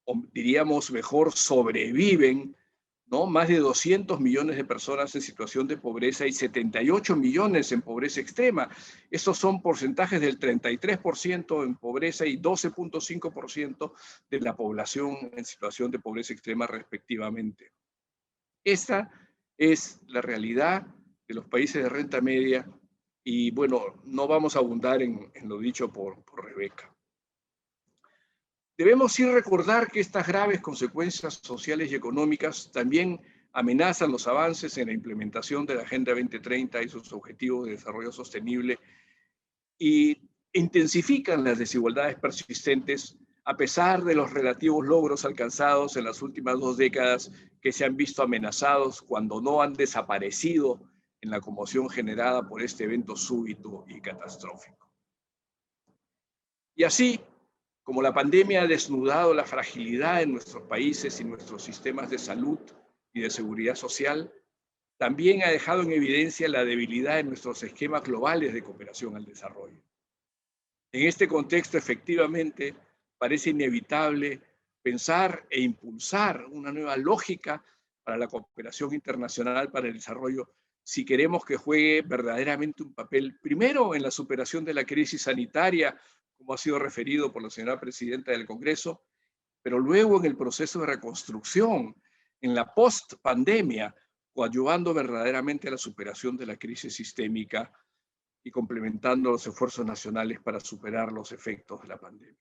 o diríamos mejor, sobreviven, ¿no? Más de 200 millones de personas en situación de pobreza y 78 millones en pobreza extrema. Estos son porcentajes del 33% en pobreza y 12.5% de la población en situación de pobreza extrema respectivamente. Esta es la realidad de los países de renta media y bueno, no vamos a abundar en lo dicho por Rebeca. Debemos sí recordar que estas graves consecuencias sociales y económicas también amenazan los avances en la implementación de la Agenda 2030 y sus objetivos de desarrollo sostenible y intensifican las desigualdades persistentes a pesar de los relativos logros alcanzados en las últimas 2 décadas que se han visto amenazados cuando no han desaparecido en la conmoción generada por este evento súbito y catastrófico. Y así, como la pandemia ha desnudado la fragilidad en nuestros países y nuestros sistemas de salud y de seguridad social, también ha dejado en evidencia la debilidad en nuestros esquemas globales de cooperación al desarrollo. En este contexto, efectivamente, parece inevitable pensar e impulsar una nueva lógica para la cooperación internacional para el desarrollo si queremos que juegue verdaderamente un papel, primero en la superación de la crisis sanitaria, como ha sido referido por la señora presidenta del Congreso, pero luego en el proceso de reconstrucción, en la post-pandemia, coadyuvando verdaderamente a la superación de la crisis sistémica y complementando los esfuerzos nacionales para superar los efectos de la pandemia.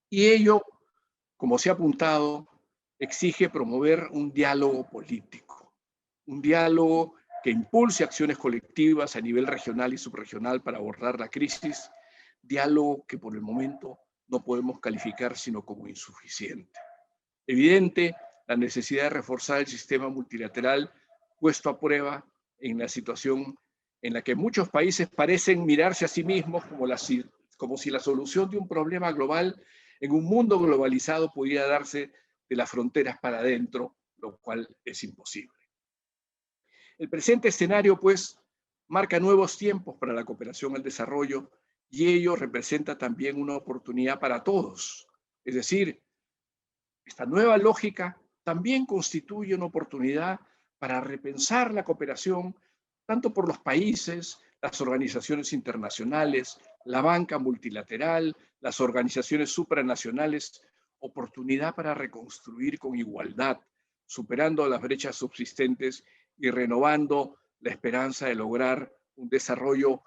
Y ello, como se ha apuntado, exige promover un diálogo político, un diálogo que impulse acciones colectivas a nivel regional y subregional para abordar la crisis, diálogo que por el momento no podemos calificar sino como insuficiente. Evidente la necesidad de reforzar el sistema multilateral puesto a prueba en la situación en la que muchos países parecen mirarse a sí mismos como si la solución de un problema global en un mundo globalizado pudiera darse de las fronteras para adentro, lo cual es imposible. El presente escenario, pues, marca nuevos tiempos para la cooperación al desarrollo y ello representa también una oportunidad para todos. Es decir, esta nueva lógica también constituye una oportunidad para repensar la cooperación tanto por los países, las organizaciones internacionales, la banca multilateral, las organizaciones supranacionales, oportunidad para reconstruir con igualdad, superando las brechas subsistentes y renovando la esperanza de lograr un desarrollo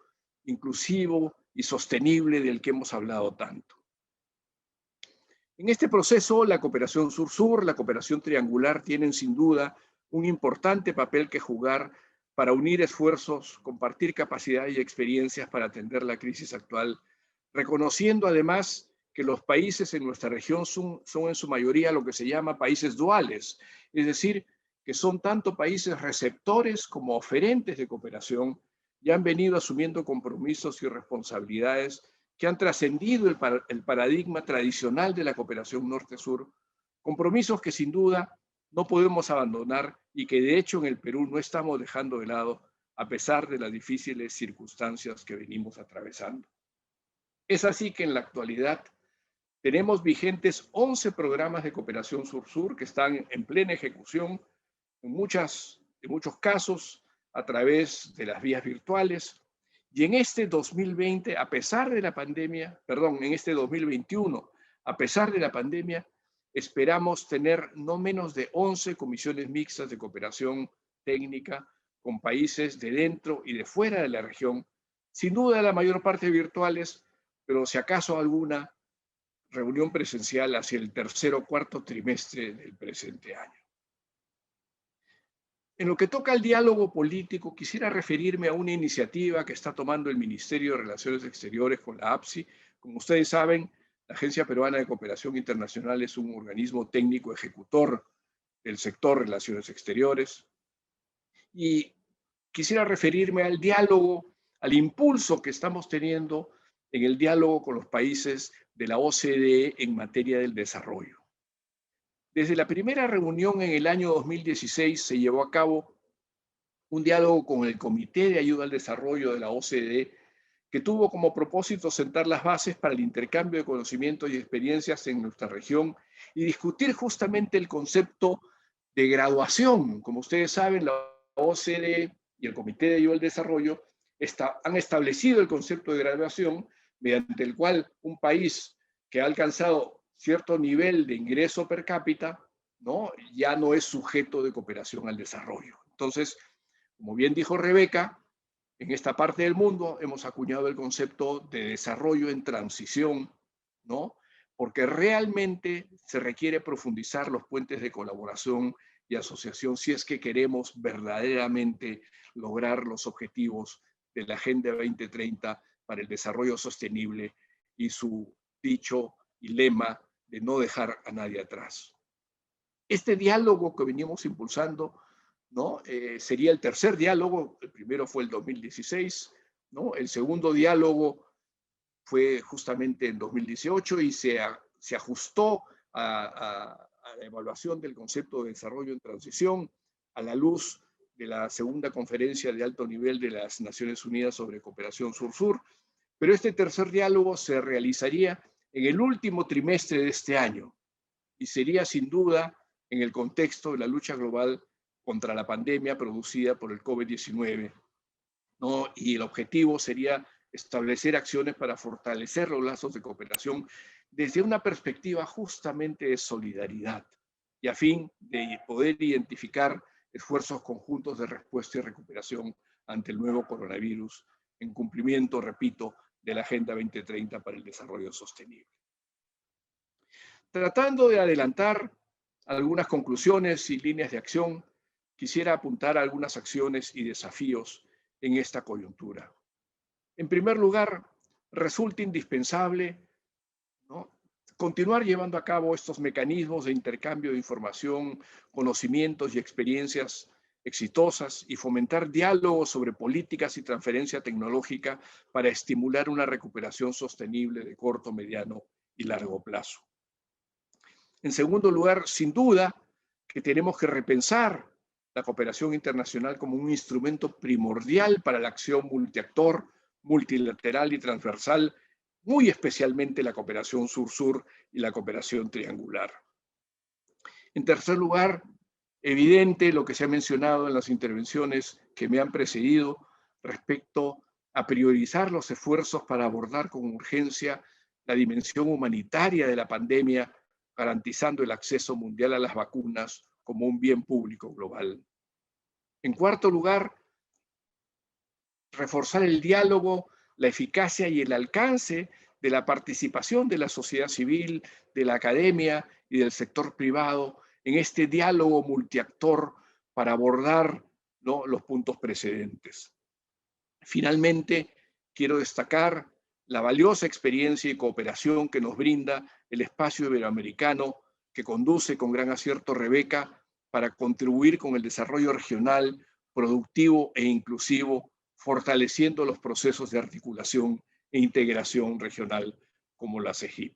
inclusivo y sostenible del que hemos hablado tanto. En este proceso, la cooperación sur-sur, la cooperación triangular tienen sin duda un importante papel que jugar para unir esfuerzos, compartir capacidades y experiencias para atender la crisis actual, reconociendo además que los países en nuestra región son en su mayoría lo que se llama países duales, es decir, que son tanto países receptores como oferentes de cooperación y han venido asumiendo compromisos y responsabilidades que han trascendido el paradigma tradicional de la cooperación norte-sur, compromisos que sin duda no podemos abandonar y que de hecho en el Perú no estamos dejando de lado a pesar de las difíciles circunstancias que venimos atravesando. Es así que en la actualidad tenemos vigentes 11 programas de cooperación sur-sur que están en plena ejecución, en muchos casos a través de las vías virtuales. Y en este 2020, a pesar de la pandemia, en este 2021, a pesar de la pandemia, esperamos tener no menos de 11 comisiones mixtas de cooperación técnica con países de dentro y de fuera de la región, sin duda la mayor parte virtuales, pero si acaso alguna reunión presencial hacia el tercer o cuarto trimestre del presente año. En lo que toca al diálogo político, quisiera referirme a una iniciativa que está tomando el Ministerio de Relaciones Exteriores con la APSI. Como ustedes saben, La Agencia Peruana de Cooperación Internacional es un organismo técnico ejecutor del sector Relaciones Exteriores. Y quisiera referirme al diálogo, al impulso que estamos teniendo en el diálogo con los países de la OCDE en materia del desarrollo. Desde la primera reunión en el año 2016 se llevó a cabo un diálogo con el Comité de Ayuda al Desarrollo de la OCDE, que tuvo como propósito sentar las bases para el intercambio de conocimientos y experiencias en nuestra región y discutir justamente el concepto de graduación. Como ustedes saben, la OCDE y el Comité de Ayuda al Desarrollo han establecido el concepto de graduación, mediante el cual un país que ha alcanzado cierto nivel de ingreso per cápita, ¿no?, ya no es sujeto de cooperación al desarrollo. Entonces, como bien dijo Rebeca, en esta parte del mundo hemos acuñado el concepto de desarrollo en transición, ¿no? Porque realmente se requiere profundizar los puentes de colaboración y asociación si es que queremos verdaderamente lograr los objetivos de la Agenda 2030 para el desarrollo sostenible y su dicho y lema de no dejar a nadie atrás. Este diálogo que venimos impulsando, ¿no?, sería el tercer diálogo. El primero fue el 2016, ¿no? El segundo diálogo fue justamente en 2018 y se ajustó a la evaluación del concepto de desarrollo en transición a la luz de la segunda conferencia de alto nivel de las Naciones Unidas sobre cooperación sur-sur. Pero este tercer diálogo se realizaría en el último trimestre de este año y sería sin duda en el contexto de la lucha global contra la pandemia producida por el COVID-19, ¿no? Y el objetivo sería establecer acciones para fortalecer los lazos de cooperación desde una perspectiva justamente de solidaridad y a fin de poder identificar esfuerzos conjuntos de respuesta y recuperación ante el nuevo coronavirus en cumplimiento, repito, de la Agenda 2030 para el Desarrollo Sostenible. Tratando de adelantar algunas conclusiones y líneas de acción, quisiera apuntar a algunas acciones y desafíos en esta coyuntura. En primer lugar, resulta indispensable, ¿no?, continuar llevando a cabo estos mecanismos de intercambio de información, conocimientos y experiencias exitosas y fomentar diálogos sobre políticas y transferencia tecnológica para estimular una recuperación sostenible de corto, mediano y largo plazo. En segundo lugar, sin duda, que tenemos que repensar la cooperación internacional como un instrumento primordial para la acción multiactor, multilateral y transversal, muy especialmente la cooperación sur-sur y la cooperación triangular. En tercer lugar, evidente lo que se ha mencionado en las intervenciones que me han precedido respecto a priorizar los esfuerzos para abordar con urgencia la dimensión humanitaria de la pandemia, garantizando el acceso mundial a las vacunas como un bien público global. En cuarto lugar, reforzar el diálogo, la eficacia y el alcance de la participación de la sociedad civil, de la academia y del sector privado en este diálogo multiactor para abordar, ¿no?, los puntos precedentes. Finalmente, quiero destacar la valiosa experiencia y cooperación que nos brinda el espacio iberoamericano que conduce con gran acierto Rebeca para contribuir con el desarrollo regional, productivo e inclusivo, fortaleciendo los procesos de articulación e integración regional como la CEGIP.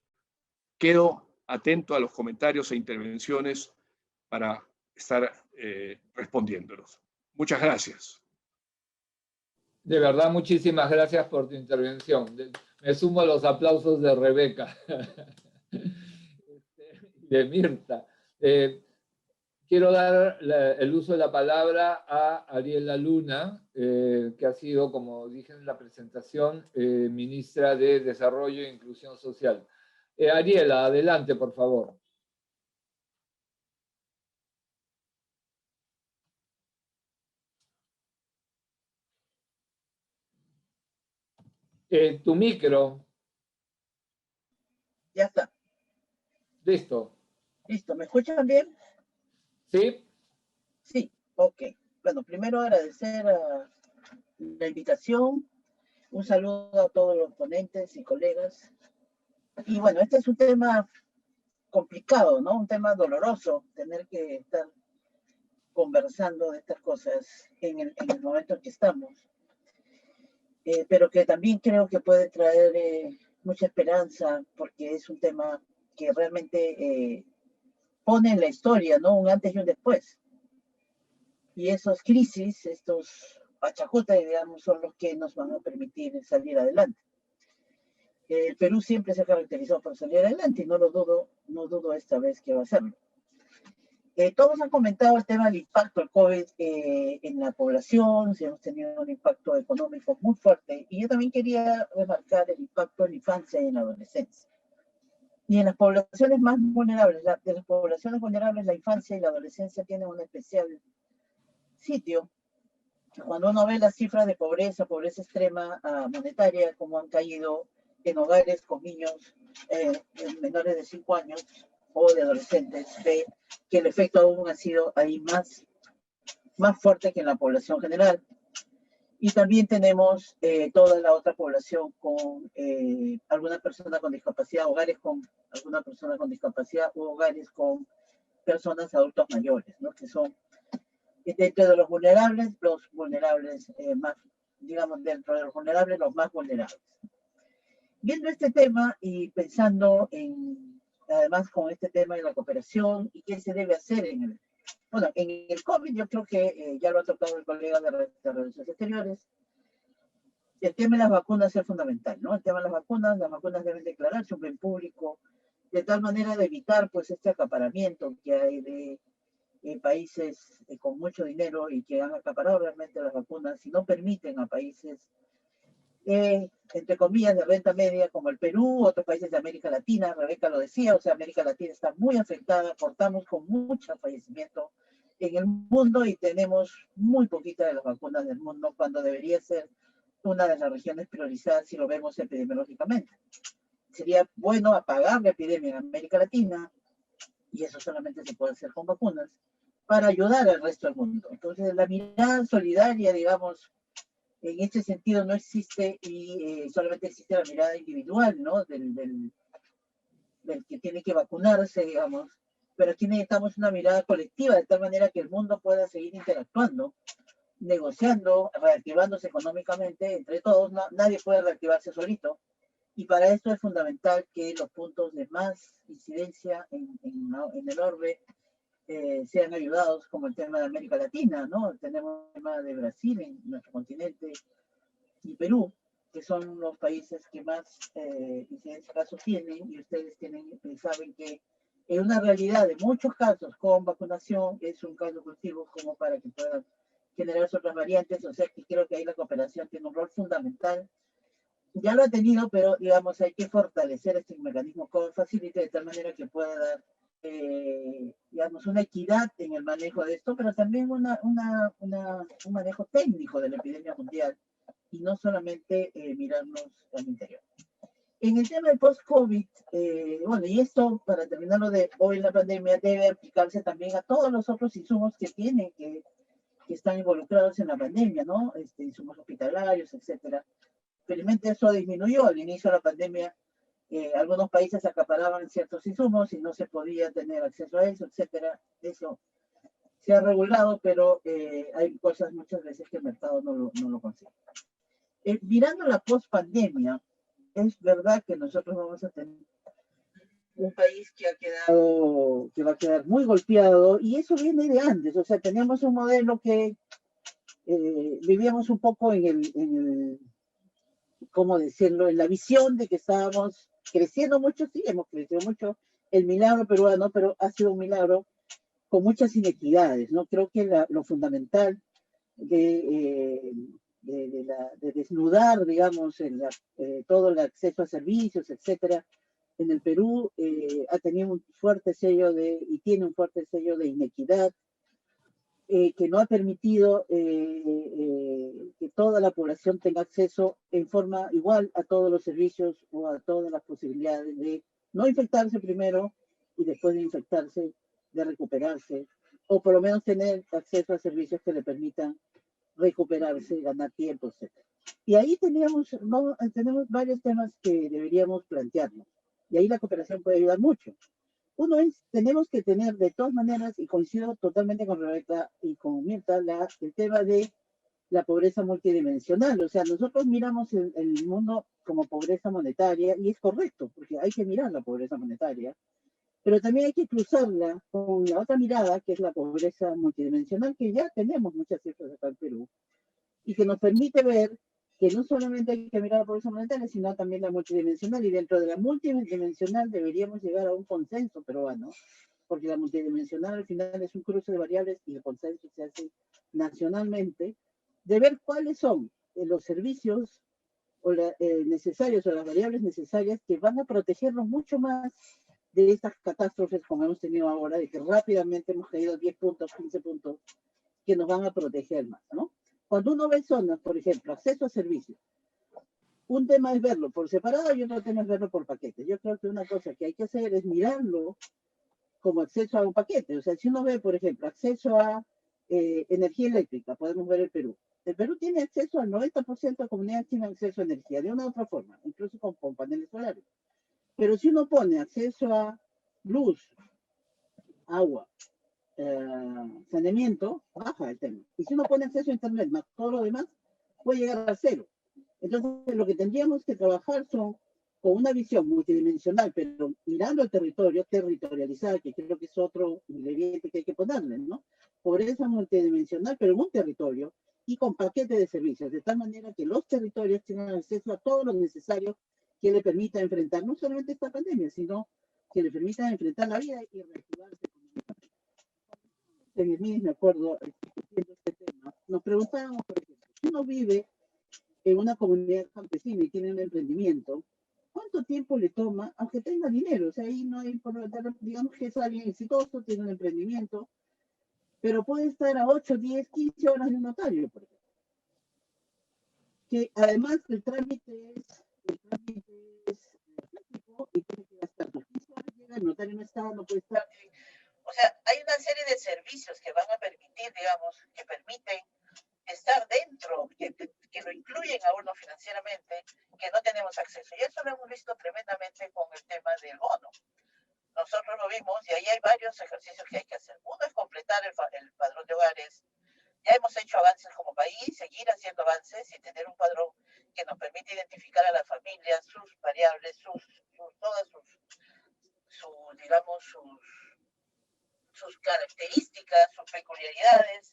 Quedo atento a los comentarios e intervenciones para estar respondiéndolos. Muchas gracias. De verdad, muchísimas gracias por tu intervención. Me sumo a los aplausos de Rebeca y de Mirta. Quiero dar el uso de la palabra a Ariela Luna, que ha sido, como dije en la presentación, ministra de Desarrollo e Inclusión Social. Ariela, adelante, por favor. Tu micro. Ya está. Listo. Listo, ¿me escuchan bien? ¿Sí? Sí, ok. Bueno, primero agradecer la invitación. Un saludo a todos los ponentes y colegas. Y bueno, este es un tema complicado, ¿no? Un tema doloroso, tener que estar conversando de estas cosas en el momento en que estamos. Pero que también creo que puede traer mucha esperanza, porque es un tema que realmente pone en la historia, ¿no? Un antes y un después. Y esos crisis, estos pachacotas, digamos, son los que nos van a permitir salir adelante. El Perú siempre se ha caracterizado por salir adelante y no dudo esta vez que va a hacerlo. Todos han comentado el tema del impacto del COVID en la población, si hemos tenido un impacto económico muy fuerte, y yo también quería remarcar el impacto en la infancia y en la adolescencia. Y en las poblaciones más vulnerables, de las poblaciones vulnerables, la infancia y la adolescencia tienen un especial sitio. Cuando uno ve las cifras de pobreza extrema monetaria, como han caído en hogares con niños menores de 5 años o de adolescentes, ve que el efecto aún ha sido ahí más fuerte que en la población general. Y también tenemos toda la otra población con alguna persona con discapacidad, hogares con alguna persona con discapacidad o hogares con personas adultos mayores, ¿no? Que son dentro de los vulnerables más, digamos, dentro de los vulnerables, los más vulnerables. Viendo este tema y pensando además con este tema de la cooperación y qué se debe hacer en el COVID, yo creo que ya lo ha tocado el colega de Relaciones Exteriores, el tema de las vacunas es fundamental, ¿no? El tema de las vacunas deben declararse un bien público, de tal manera de evitar, pues, este acaparamiento que hay de países con mucho dinero y que han acaparado realmente las vacunas y no permiten a países, entre comillas, de renta media como el Perú, otros países de América Latina, Rebeca lo decía, o sea, América Latina está muy afectada, cortamos con mucho fallecimiento en el mundo y tenemos muy poquitas de las vacunas del mundo cuando debería ser una de las regiones priorizadas si lo vemos epidemiológicamente. Sería bueno apagar la epidemia en América Latina, y eso solamente se puede hacer con vacunas, para ayudar al resto del mundo. Entonces, la mirada solidaria, digamos, en este sentido no existe y solamente existe la mirada individual, ¿no? Del que tiene que vacunarse, digamos, pero aquí necesitamos una mirada colectiva, de tal manera que el mundo pueda seguir interactuando, negociando, reactivándose económicamente entre todos. Nadie puede reactivarse solito, y para esto es fundamental que los puntos de más incidencia en el orbe sean ayudados, como el tema de América Latina, ¿no? Tenemos el tema de Brasil en nuestro continente y Perú, que son los países que más incidencia de casos tienen, y ustedes saben que en una realidad de muchos casos con vacunación es un caldo cultivo como para que puedan generarse otras variantes, o sea que creo que ahí la cooperación tiene un rol fundamental. Ya lo ha tenido, pero digamos hay que fortalecer este mecanismo COVID Facility de tal manera que pueda dar digamos, una equidad en el manejo de esto, pero también un manejo técnico de la epidemia mundial y no solamente mirarnos al interior. En el tema del post-COVID, bueno, y esto, para terminarlo de hoy, la pandemia debe aplicarse también a todos los otros insumos que están involucrados en la pandemia, ¿no? Insumos hospitalarios, etcétera. Felizmente eso disminuyó al inicio de la pandemia. Algunos países acaparaban ciertos insumos y no se podía tener acceso a eso, etcétera. Eso se ha regulado, pero hay cosas muchas veces que el mercado no lo consigue. Mirando la post-pandemia, es verdad que nosotros vamos a tener un país que va a quedar muy golpeado, y eso viene de antes. O sea, teníamos un modelo que vivíamos un poco ¿cómo decirlo?, en la visión de que estábamos creciendo mucho. Sí, hemos crecido mucho, el milagro peruano, pero ha sido un milagro con muchas inequidades, ¿no? Creo que lo fundamental de desnudar, digamos, todo el acceso a servicios, etcétera, en el Perú ha tenido un fuerte sello y tiene un fuerte sello de inequidad, que no ha permitido que toda la población tenga acceso en forma igual a todos los servicios o a todas las posibilidades de no infectarse primero y después de infectarse, de recuperarse, o por lo menos tener acceso a servicios que le permitan recuperarse, ganar tiempo, etc. Y ahí tenemos varios temas que deberíamos plantearnos. Y ahí la cooperación puede ayudar mucho. Uno es, tenemos que tener de todas maneras, y coincido totalmente con Rebeca y con Mirta, el tema de la pobreza multidimensional. O sea, nosotros miramos el mundo como pobreza monetaria, y es correcto, porque hay que mirar la pobreza monetaria, pero también hay que cruzarla con la otra mirada, que es la pobreza multidimensional, que ya tenemos muchas cifras acá en Perú, y que nos permite ver que no solamente hay que mirar la pobreza monetaria, sino también la multidimensional, y dentro de la multidimensional deberíamos llegar a un consenso peruano, porque la multidimensional al final es un cruce de variables y el consenso se hace nacionalmente, de ver cuáles son los servicios necesarios o las variables necesarias que van a protegernos mucho más de estas catástrofes como hemos tenido ahora, de que rápidamente hemos caído 10 puntos, 15 puntos, que nos van a proteger más, ¿no? Cuando uno ve zonas, por ejemplo, acceso a servicios, un tema es verlo por separado y otro tema es verlo por paquetes. Yo creo que una cosa que hay que hacer es mirarlo como acceso a un paquete. O sea, si uno ve, por ejemplo, acceso a energía eléctrica, podemos ver el Perú. El Perú tiene acceso al 90% de comunidades tienen acceso a energía, de una u otra forma, incluso con paneles solares. Pero si uno pone acceso a luz, agua, saneamiento, baja el tema. Y si uno pone acceso a internet más todo lo demás, puede llegar a cero. Entonces, lo que tendríamos que trabajar son con una visión multidimensional, pero mirando el territorio, territorializar, que creo que es otro ingrediente que hay que ponerle, ¿no? Pobreza multidimensional, pero en un territorio y con paquete de servicios, de tal manera que los territorios tengan acceso a todo lo necesario que le permita enfrentar no solamente esta pandemia, sino que le permita enfrentar la vida y reactivarse económicamente. En el MIS, me acuerdo, discutiendo este tema, nos preguntábamos, por ejemplo, si uno vive en una comunidad campesina y tiene un emprendimiento, ¿cuánto tiempo le toma, aunque tenga dinero? O sea, ahí no hay, digamos que es alguien exitoso, tiene un emprendimiento, pero puede estar a 8, 10, 15 horas de un notario, por ejemplo. Que además el trámite es público y tiene que gastar sus 15 horas, llega, el notario no está, no puede estar. O sea, hay una serie de servicios que van a permitir, digamos, que permiten estar dentro, que lo incluyen a uno financieramente, que no tenemos acceso. Y eso lo hemos visto tremendamente con el tema del bono. Nosotros lo vimos y ahí hay varios ejercicios que hay que hacer. Uno es completar el padrón de hogares. Ya hemos hecho avances como país, seguir haciendo avances y tener un padrón que nos permite identificar a las familias, sus variables, todas digamos, sus características, sus peculiaridades,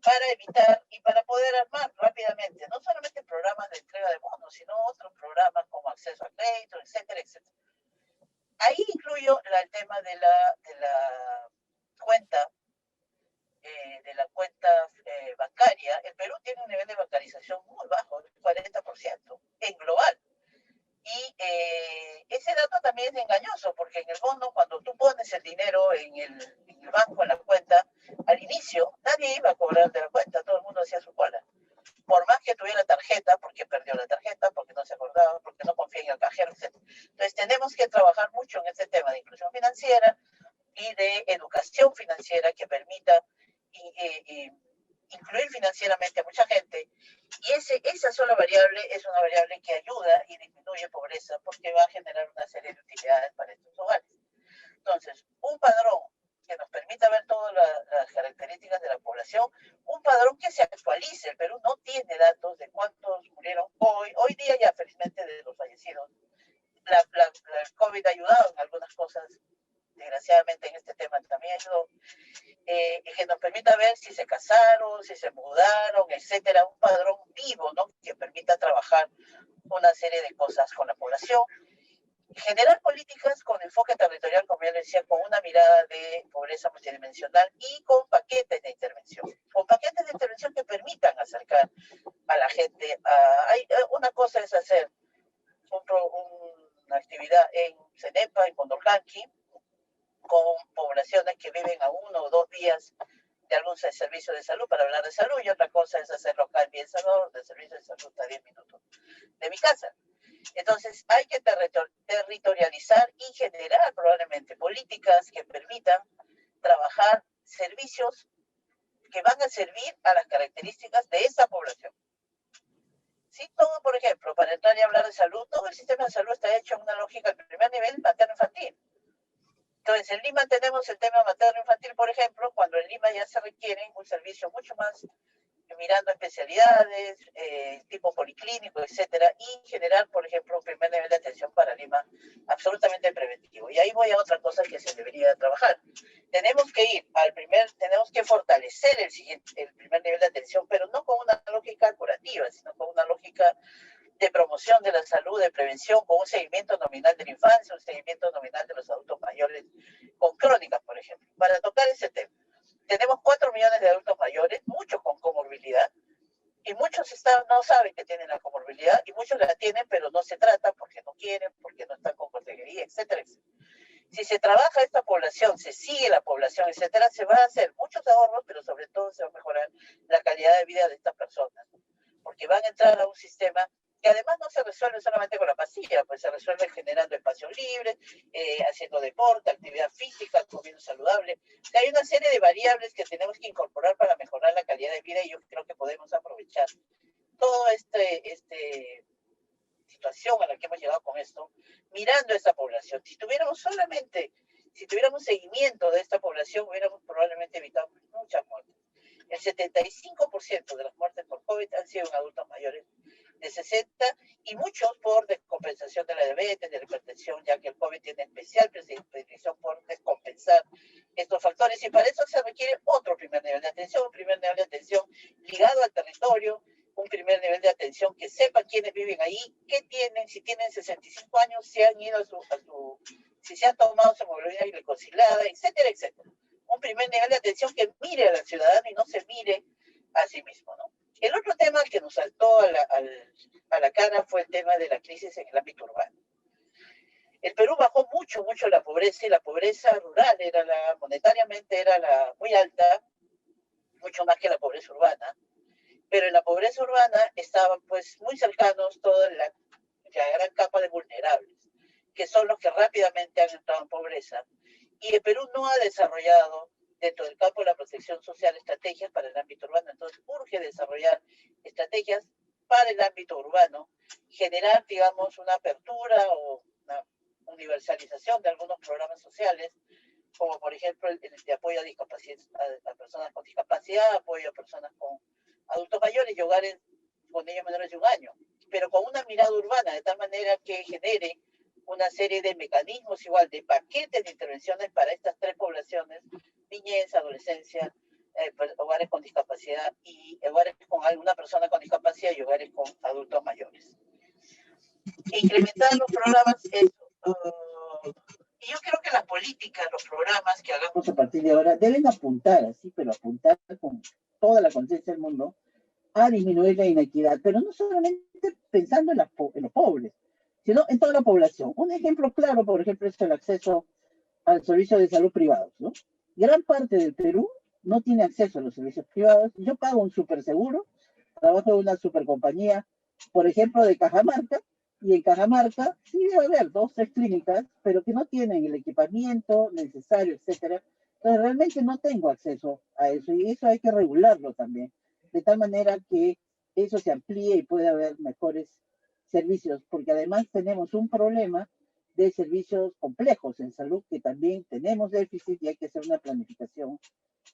para evitar y para poder armar rápidamente, no solamente programas de entrega de bonos, sino otros programas como acceso a crédito, etcétera, etcétera. Ahí incluyo el tema de la cuenta, bancaria. El Perú tiene un nivel de bancarización muy bajo, del 40% en global. Y ese dato también es engañoso, porque en el bono, cuando tú pones el dinero en el banco, en la cuenta, al inicio nadie iba a cobrar de la cuenta, todo el mundo hacía su cola. Por más que tuviera tarjeta, porque perdió la tarjeta, porque no se acordaba, porque no confía en el cajero, etc. Entonces tenemos que trabajar mucho en este tema de inclusión financiera y de educación financiera que permita incluir financieramente a mucha gente. Y esa sola variable es una variable que ayuda y disminuye pobreza porque va a generar una serie de utilidades para estos hogares. Entonces, un padrón que nos permita ver todas las características de la población, un padrón que se actualice. El Perú no tiene datos de cuántos murieron hoy día ya felizmente de los fallecidos. El COVID ha ayudado en algunas cosas, desgraciadamente en este tema también ayudó, que nos permita ver si se casaron, si se mudaron, etcétera, un padrón vivo, ¿no? Que permita trabajar una serie de cosas con la población. Generar políticas con enfoque territorial, como ya decía, con una mirada de pobreza multidimensional y con paquetes de intervención. Con paquetes de intervención que permitan acercar a la gente. Una cosa es hacer una actividad en Cenepa, en Condorcanqui, con poblaciones que viven a 1 o 2 días de algún servicio de salud para hablar de salud, y otra cosa es hacerlo acá en Bien Salvador, de servicio de salud a 10 minutos de mi casa. Entonces hay que territorializar y generar probablemente políticas que permitan trabajar servicios que van a servir a las características de esa población. ¿sí? Todo, por ejemplo, para entrar y hablar de salud, todo el sistema de salud está hecho en una lógica, el primer nivel, materno-infantil. Entonces, en Lima tenemos el tema materno-infantil, por ejemplo, cuando en Lima ya se requiere un servicio mucho más mirando especialidades, tipo policlínico, etcétera, y generar, por ejemplo, un primer nivel de atención para Lima absolutamente preventivo. Y ahí voy a otra cosa que se debería trabajar. Tenemos que fortalecer el primer nivel de atención, pero no con una lógica curativa, sino con una lógica de promoción de la salud, de prevención, con un seguimiento nominal de la infancia, un seguimiento nominal de los adultos mayores con crónicas, por ejemplo. Para tocar ese tema, tenemos 4 millones de adultos mayores, muchos con comorbilidad, y muchos no saben que tienen la comorbilidad, y muchos la tienen, pero no se tratan porque no quieren, porque no están con consejería, etcétera, etcétera. Si se trabaja esta población, se sigue la población, etcétera, se va a hacer muchos ahorros, pero sobre todo se va a mejorar la calidad de vida de estas personas, porque van a entrar a un sistema que además no se resuelve solamente con la pastilla, pues se resuelve generando espacios libres, haciendo deporte, actividad física, comiendo saludable. O sea, hay una serie de variables que tenemos que incorporar para mejorar la calidad de vida, y yo creo que podemos aprovechar toda esta situación a la que hemos llegado con esto, mirando a esta población. Si tuviéramos seguimiento de esta población, hubiéramos probablemente evitado muchas muertes. El 75% de las muertes por COVID han sido en adultos mayores de 60, y muchos por descompensación de la diabetes, de la hipertensión, ya que el COVID tiene especial predisposición por descompensar estos factores, y para eso se requiere otro primer nivel de atención, un primer nivel de atención ligado al territorio, un primer nivel de atención que sepa quiénes viven ahí, qué tienen, si tienen 65 años, si han ido si se han tomado su hemoglobina glicosilada, etcétera, etcétera. Un primer nivel de atención que mire al ciudadano y no se mire a sí mismo, ¿no? El otro tema que nos saltó a la cara fue el tema de la crisis en el ámbito urbano. El Perú bajó mucho la pobreza, y la pobreza rural monetariamente era muy alta, mucho más que la pobreza urbana, pero en la pobreza urbana estaban pues muy cercanos toda la gran capa de vulnerables, que son los que rápidamente han entrado en pobreza, y el Perú no ha desarrollado dentro del campo de la protección social estrategias para el ámbito urbano. Entonces urge desarrollar estrategias para el ámbito urbano, generar, digamos, una apertura o una universalización de algunos programas sociales, como por ejemplo el de apoyo a personas con discapacidad, apoyo a personas con adultos mayores y hogares con niños menores de 1 año, pero con una mirada urbana, de tal manera que genere una serie de mecanismos, igual de paquetes de intervenciones para estas 3 poblaciones: niñez, adolescencia, hogares con discapacidad, y hogares con alguna persona con discapacidad, y hogares con adultos mayores. Incrementar los programas, y yo creo que las políticas, los programas que hagamos a partir de ahora deben apuntar, así, pero apuntar con toda la conciencia del mundo, a disminuir la inequidad, pero no solamente pensando en los pobres, sino en toda la población. Un ejemplo claro, por ejemplo, es el acceso al servicio de salud privados, ¿no? Gran parte del Perú no tiene acceso a los servicios privados. Yo pago un superseguro, trabajo en una supercompañía, por ejemplo, de Cajamarca, y en Cajamarca sí debe haber 2 o 3 clínicas, pero que no tienen el equipamiento necesario, etcétera. Entonces realmente no tengo acceso a eso, y eso hay que regularlo también, de tal manera que eso se amplíe y pueda haber mejores servicios, porque además tenemos un problema de servicios complejos en salud, que también tenemos déficit y hay que hacer una planificación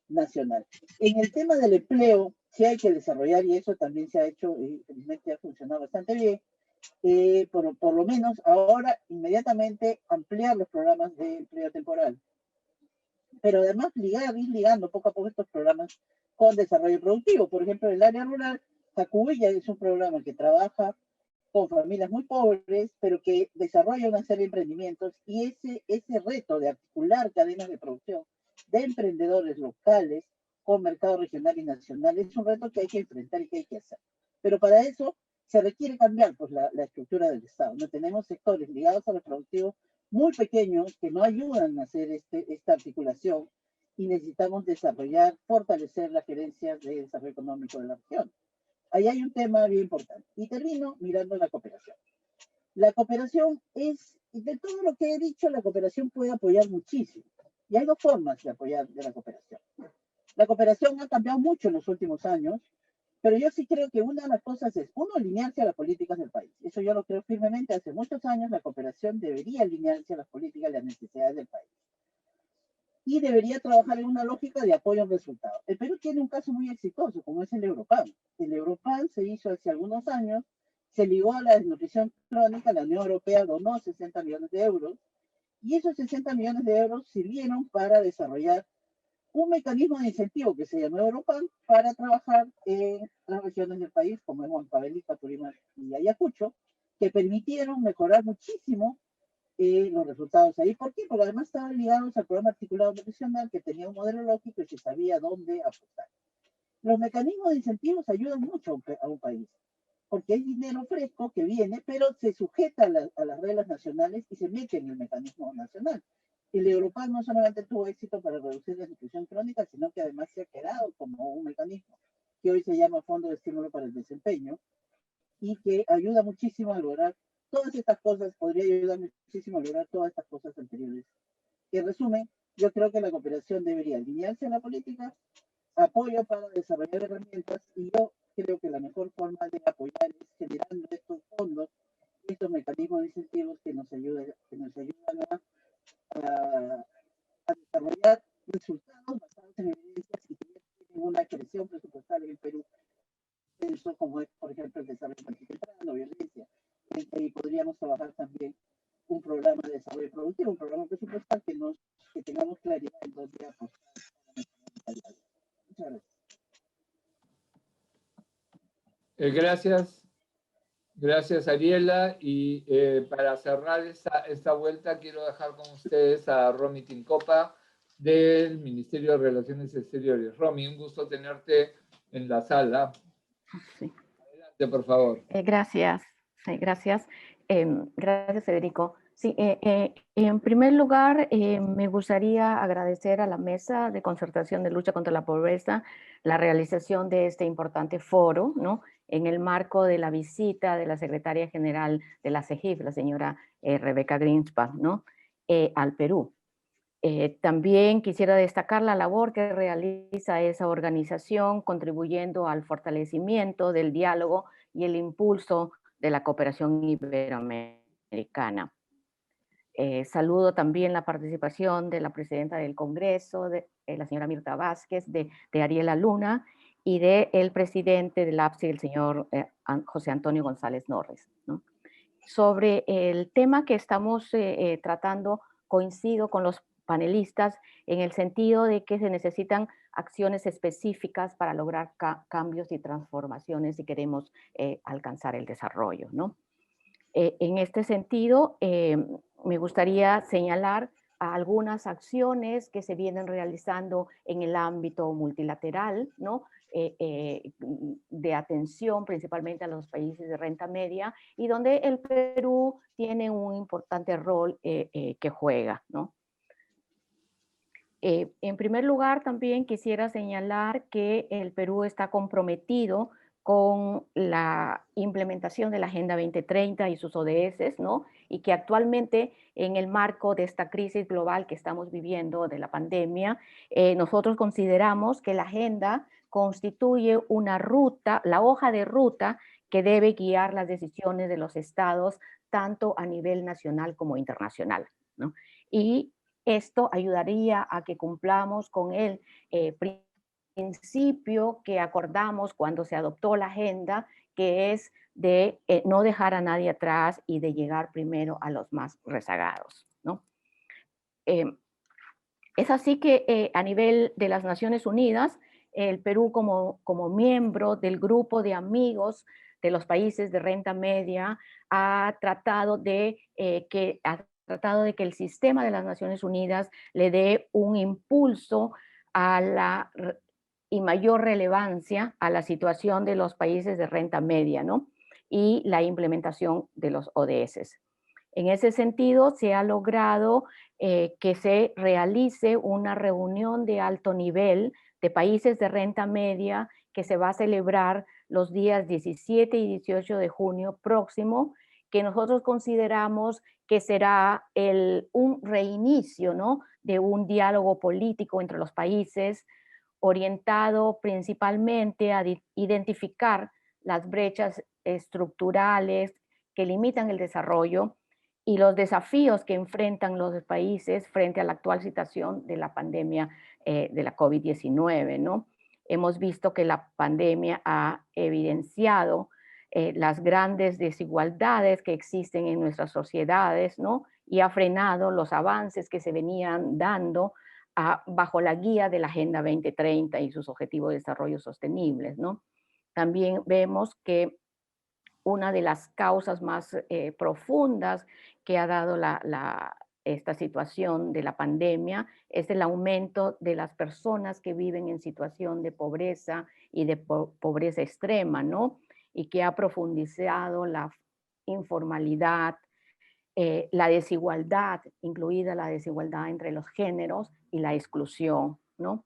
nacional. En el tema del empleo, sí hay que desarrollar, y eso también se ha hecho, y felizmente ha funcionado bastante bien, por lo menos ahora inmediatamente ampliar los programas de empleo temporal, pero además ir ligando poco a poco estos programas con desarrollo productivo. Por ejemplo, en el área rural, Jacuya es un programa que trabaja con familias muy pobres, pero que desarrolla una serie de emprendimientos, y ese reto de articular cadenas de producción de emprendedores locales con mercado regional y nacional es un reto que hay que enfrentar y que hay que hacer. Pero para eso se requiere cambiar pues, la estructura del Estado. No tenemos sectores ligados a lo productivo muy pequeños que no ayudan a hacer esta articulación, y necesitamos desarrollar, fortalecer las gerencias de desarrollo económico de la región. Ahí hay un tema bien importante. Y termino mirando la cooperación. La cooperación de todo lo que he dicho, la cooperación puede apoyar muchísimo. Y hay 2 formas de apoyar de la cooperación. La cooperación ha cambiado mucho en los últimos años. Pero yo sí creo que una de las cosas es, uno, alinearse a las políticas del país. Eso yo lo creo firmemente. Hace muchos años la cooperación debería alinearse a las políticas y las necesidades del país. Y debería trabajar en una lógica de apoyo al resultado. El Perú tiene un caso muy exitoso, como es el Europan. El Europan se hizo hace algunos años, se ligó a la desnutrición crónica, la Unión Europea donó 60 millones de euros, y esos 60 millones de euros sirvieron para desarrollar un mecanismo de incentivo que se llama Europan para trabajar en las regiones del país, como es Huancavelica, Caturímac y Ayacucho, que permitieron mejorar muchísimo los resultados ahí. ¿Por qué? Porque además estaban ligados al programa articulado nutricional, que tenía un modelo lógico y que sabía dónde apostar. Los mecanismos de incentivos ayudan mucho a un país, porque es dinero fresco que viene, pero se sujeta a las reglas nacionales y se mete en el mecanismo nacional. El Europan no solamente tuvo éxito para reducir la desnutrición crónica, sino que además se ha quedado como un mecanismo que hoy se llama Fondo de Estímulo para el Desempeño y que ayuda muchísimo a lograr todas estas cosas, podría ayudar muchísimo a lograr todas estas cosas anteriores. En resumen, yo creo que la cooperación debería alinearse a la política, apoyo para desarrollar herramientas, y yo creo que la mejor forma de apoyar es generando estos fondos, estos mecanismos de incentivos que nos ayudan a desarrollar resultados basados en evidencias y que tienen una creación presupuestal en el Perú. Eso como es, por ejemplo, el desarrollo infantil temprano, violencia. Y podríamos trabajar también un programa de desarrollo productivo, un programa presupuestal que tengamos claridad en dónde apostar. Muchas gracias. Gracias Ariela. Y para cerrar esta vuelta, quiero dejar con ustedes a Romy Tincopa del Ministerio de Relaciones Exteriores. Romy, un gusto tenerte en la sala. Sí. Adelante, por favor. Gracias. Sí, gracias. Gracias, Federico. Sí, en primer lugar, me gustaría agradecer a la Mesa de Concertación de Lucha contra la Pobreza la realización de este importante foro, ¿no?, en el marco de la visita de la Secretaria General de la CEGIF, la señora Rebeca Greenspan, ¿no?, al Perú. También quisiera destacar la labor que realiza esa organización contribuyendo al fortalecimiento del diálogo y el impulso de la cooperación iberoamericana. Saludo también la participación de la presidenta del Congreso, la señora Mirta Vázquez, de Ariela Luna, y del presidente del APSI, el señor José Antonio González Norris, ¿no? Sobre el tema que estamos tratando, coincido con los panelistas en el sentido de que se necesitan acciones específicas para lograr cambios y transformaciones si queremos alcanzar el desarrollo, ¿no? En este sentido, me gustaría señalar algunas acciones que se vienen realizando en el ámbito multilateral, ¿no?, de atención principalmente a los países de renta media, y donde el Perú tiene un importante rol que juega, ¿no? En primer lugar, también quisiera señalar que el Perú está comprometido con la implementación de la Agenda 2030 y sus ODS, ¿no?, y que actualmente, en el marco de esta crisis global que estamos viviendo de la pandemia, nosotros consideramos que la agenda constituye una ruta, la hoja de ruta que debe guiar las decisiones de los estados, tanto a nivel nacional como internacional, ¿no? Y esto ayudaría a que cumplamos con el principio que acordamos cuando se adoptó la agenda, que es de no dejar a nadie atrás y de llegar primero a los más rezagados, ¿no? Es así que a nivel de las Naciones Unidas, el Perú como miembro del grupo de amigos de los países de renta media ha tratado de que el sistema de las Naciones Unidas le dé un impulso y mayor relevancia a la situación de los países de renta media, ¿no?, y la implementación de los ODS. En ese sentido, se ha logrado que se realice una reunión de alto nivel de países de renta media que se va a celebrar los días 17 y 18 de junio próximo, que nosotros consideramos que será un reinicio, ¿no?, de un diálogo político entre los países, orientado principalmente a identificar las brechas estructurales que limitan el desarrollo y los desafíos que enfrentan los países frente a la actual situación de la pandemia de la COVID-19, ¿no? Hemos visto que la pandemia ha evidenciado las grandes desigualdades que existen en nuestras sociedades, ¿no? Y ha frenado los avances que se venían dando bajo la guía de la Agenda 2030 y sus objetivos de desarrollo sostenibles, ¿no? También vemos que una de las causas más profundas que ha dado esta situación de la pandemia es el aumento de las personas que viven en situación de pobreza y de pobreza extrema, ¿no? Y que ha profundizado la informalidad, la desigualdad, incluida la desigualdad entre los géneros y la exclusión, ¿no?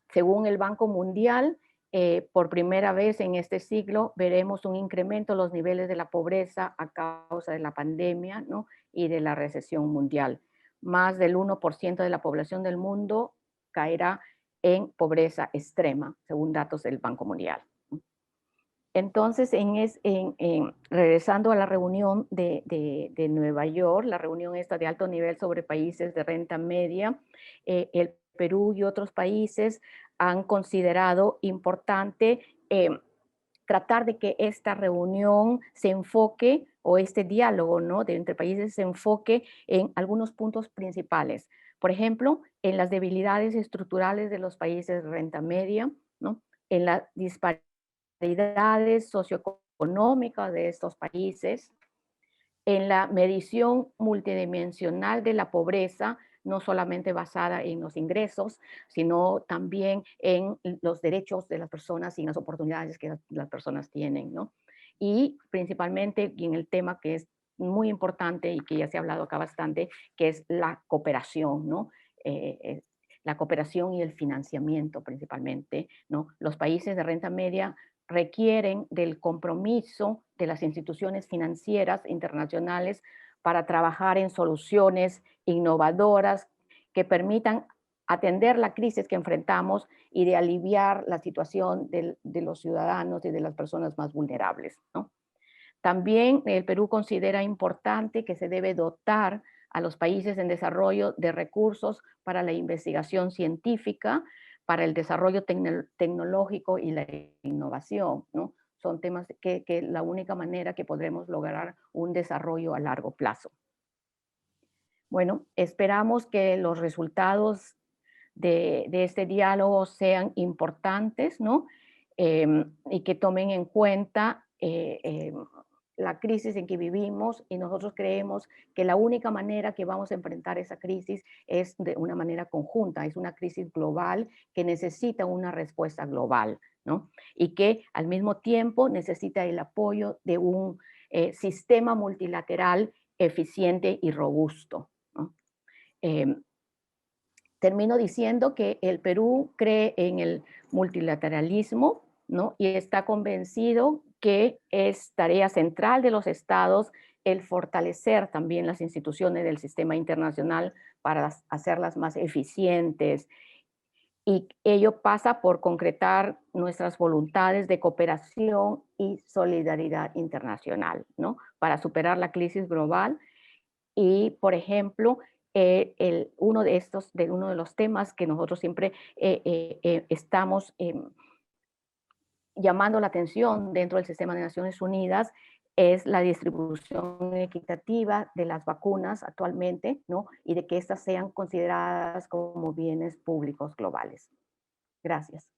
Según el Banco Mundial, por primera vez en este siglo veremos un incremento en los niveles de la pobreza a causa de la pandemia, ¿no? Y de la recesión mundial. Más del 1% de la población del mundo caerá en pobreza extrema, según datos del Banco Mundial. Entonces, regresando a la reunión de Nueva York, la reunión esta de alto nivel sobre países de renta media, el Perú y otros países han considerado importante tratar de que esta reunión se enfoque, o este diálogo, ¿no?, entre países se enfoque en algunos puntos principales. Por ejemplo, en las debilidades estructurales de los países de renta media, ¿no?, en la disparidades socioeconómicas de estos países, en la medición multidimensional de la pobreza, no solamente basada en los ingresos, sino también en los derechos de las personas y en las oportunidades que las personas tienen, ¿no? Y principalmente en el tema que es muy importante y que ya se ha hablado acá bastante, que es la cooperación, ¿no? La cooperación y el financiamiento principalmente, ¿no? Los países de renta media requieren del compromiso de las instituciones financieras internacionales para trabajar en soluciones innovadoras que permitan atender la crisis que enfrentamos y de aliviar la situación de los ciudadanos y de las personas más vulnerables, ¿no? También el Perú considera importante que se debe dotar a los países en desarrollo de recursos para la investigación científica, para el desarrollo tecnológico y la innovación, ¿no? Son temas que la única manera que podremos lograr un desarrollo a largo plazo. Bueno, esperamos que los resultados de este diálogo sean importantes, ¿no? Y que tomen en cuenta la crisis en que vivimos, y nosotros creemos que la única manera que vamos a enfrentar esa crisis es de una manera conjunta, es una crisis global que necesita una respuesta global, ¿no? Y que al mismo tiempo necesita el apoyo de un sistema multilateral eficiente y robusto, ¿no? Termino diciendo que el Perú cree en el multilateralismo, ¿no? Y está convencido que es tarea central de los estados el fortalecer también las instituciones del sistema internacional para hacerlas más eficientes. Y ello pasa por concretar nuestras voluntades de cooperación y solidaridad internacional, ¿no? Para superar la crisis global. Y, por ejemplo, uno de los temas que nosotros siempre estamos llamando la atención dentro del sistema de Naciones Unidas es la distribución equitativa de las vacunas actualmente, ¿no? Y de que éstas sean consideradas como bienes públicos globales. Gracias.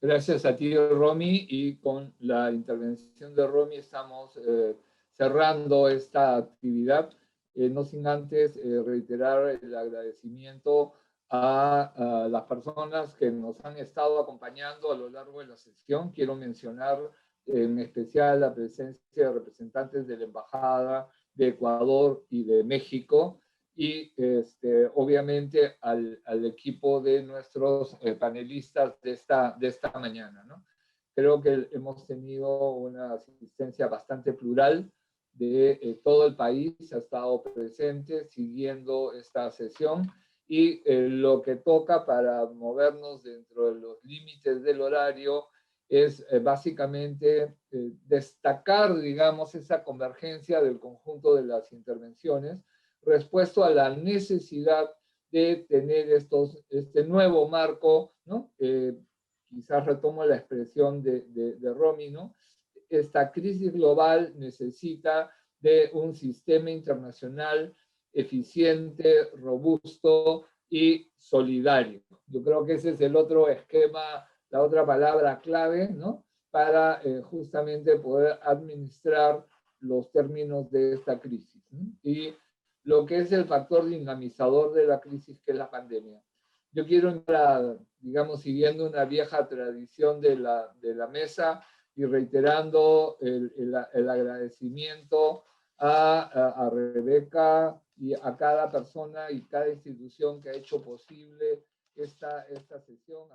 Gracias a ti, Romy, y con la intervención de Romy estamos cerrando esta actividad, no sin antes reiterar el agradecimiento a las personas que nos han estado acompañando a lo largo de la sesión. Quiero mencionar en especial la presencia de representantes de la Embajada de Ecuador y de México, y obviamente al equipo de nuestros panelistas de esta mañana, ¿no? Creo que hemos tenido una asistencia bastante plural de todo el país, ha estado presente siguiendo esta sesión, y lo que toca para movernos dentro de los límites del horario es básicamente destacar, digamos, esa convergencia del conjunto de las intervenciones respecto a la necesidad de tener este nuevo marco, ¿no? Quizás retomo la expresión de Romy, ¿no? Esta crisis global necesita de un sistema internacional eficiente, robusto y solidario. Yo creo que ese es el otro esquema, la otra palabra clave, ¿no? Para justamente poder administrar los términos de esta crisis, ¿no? Y lo que es el factor dinamizador de la crisis, que es la pandemia. Yo quiero entrar, digamos, siguiendo una vieja tradición de la mesa y reiterando el agradecimiento a Rebeca y a cada persona y cada institución que ha hecho posible esta sesión.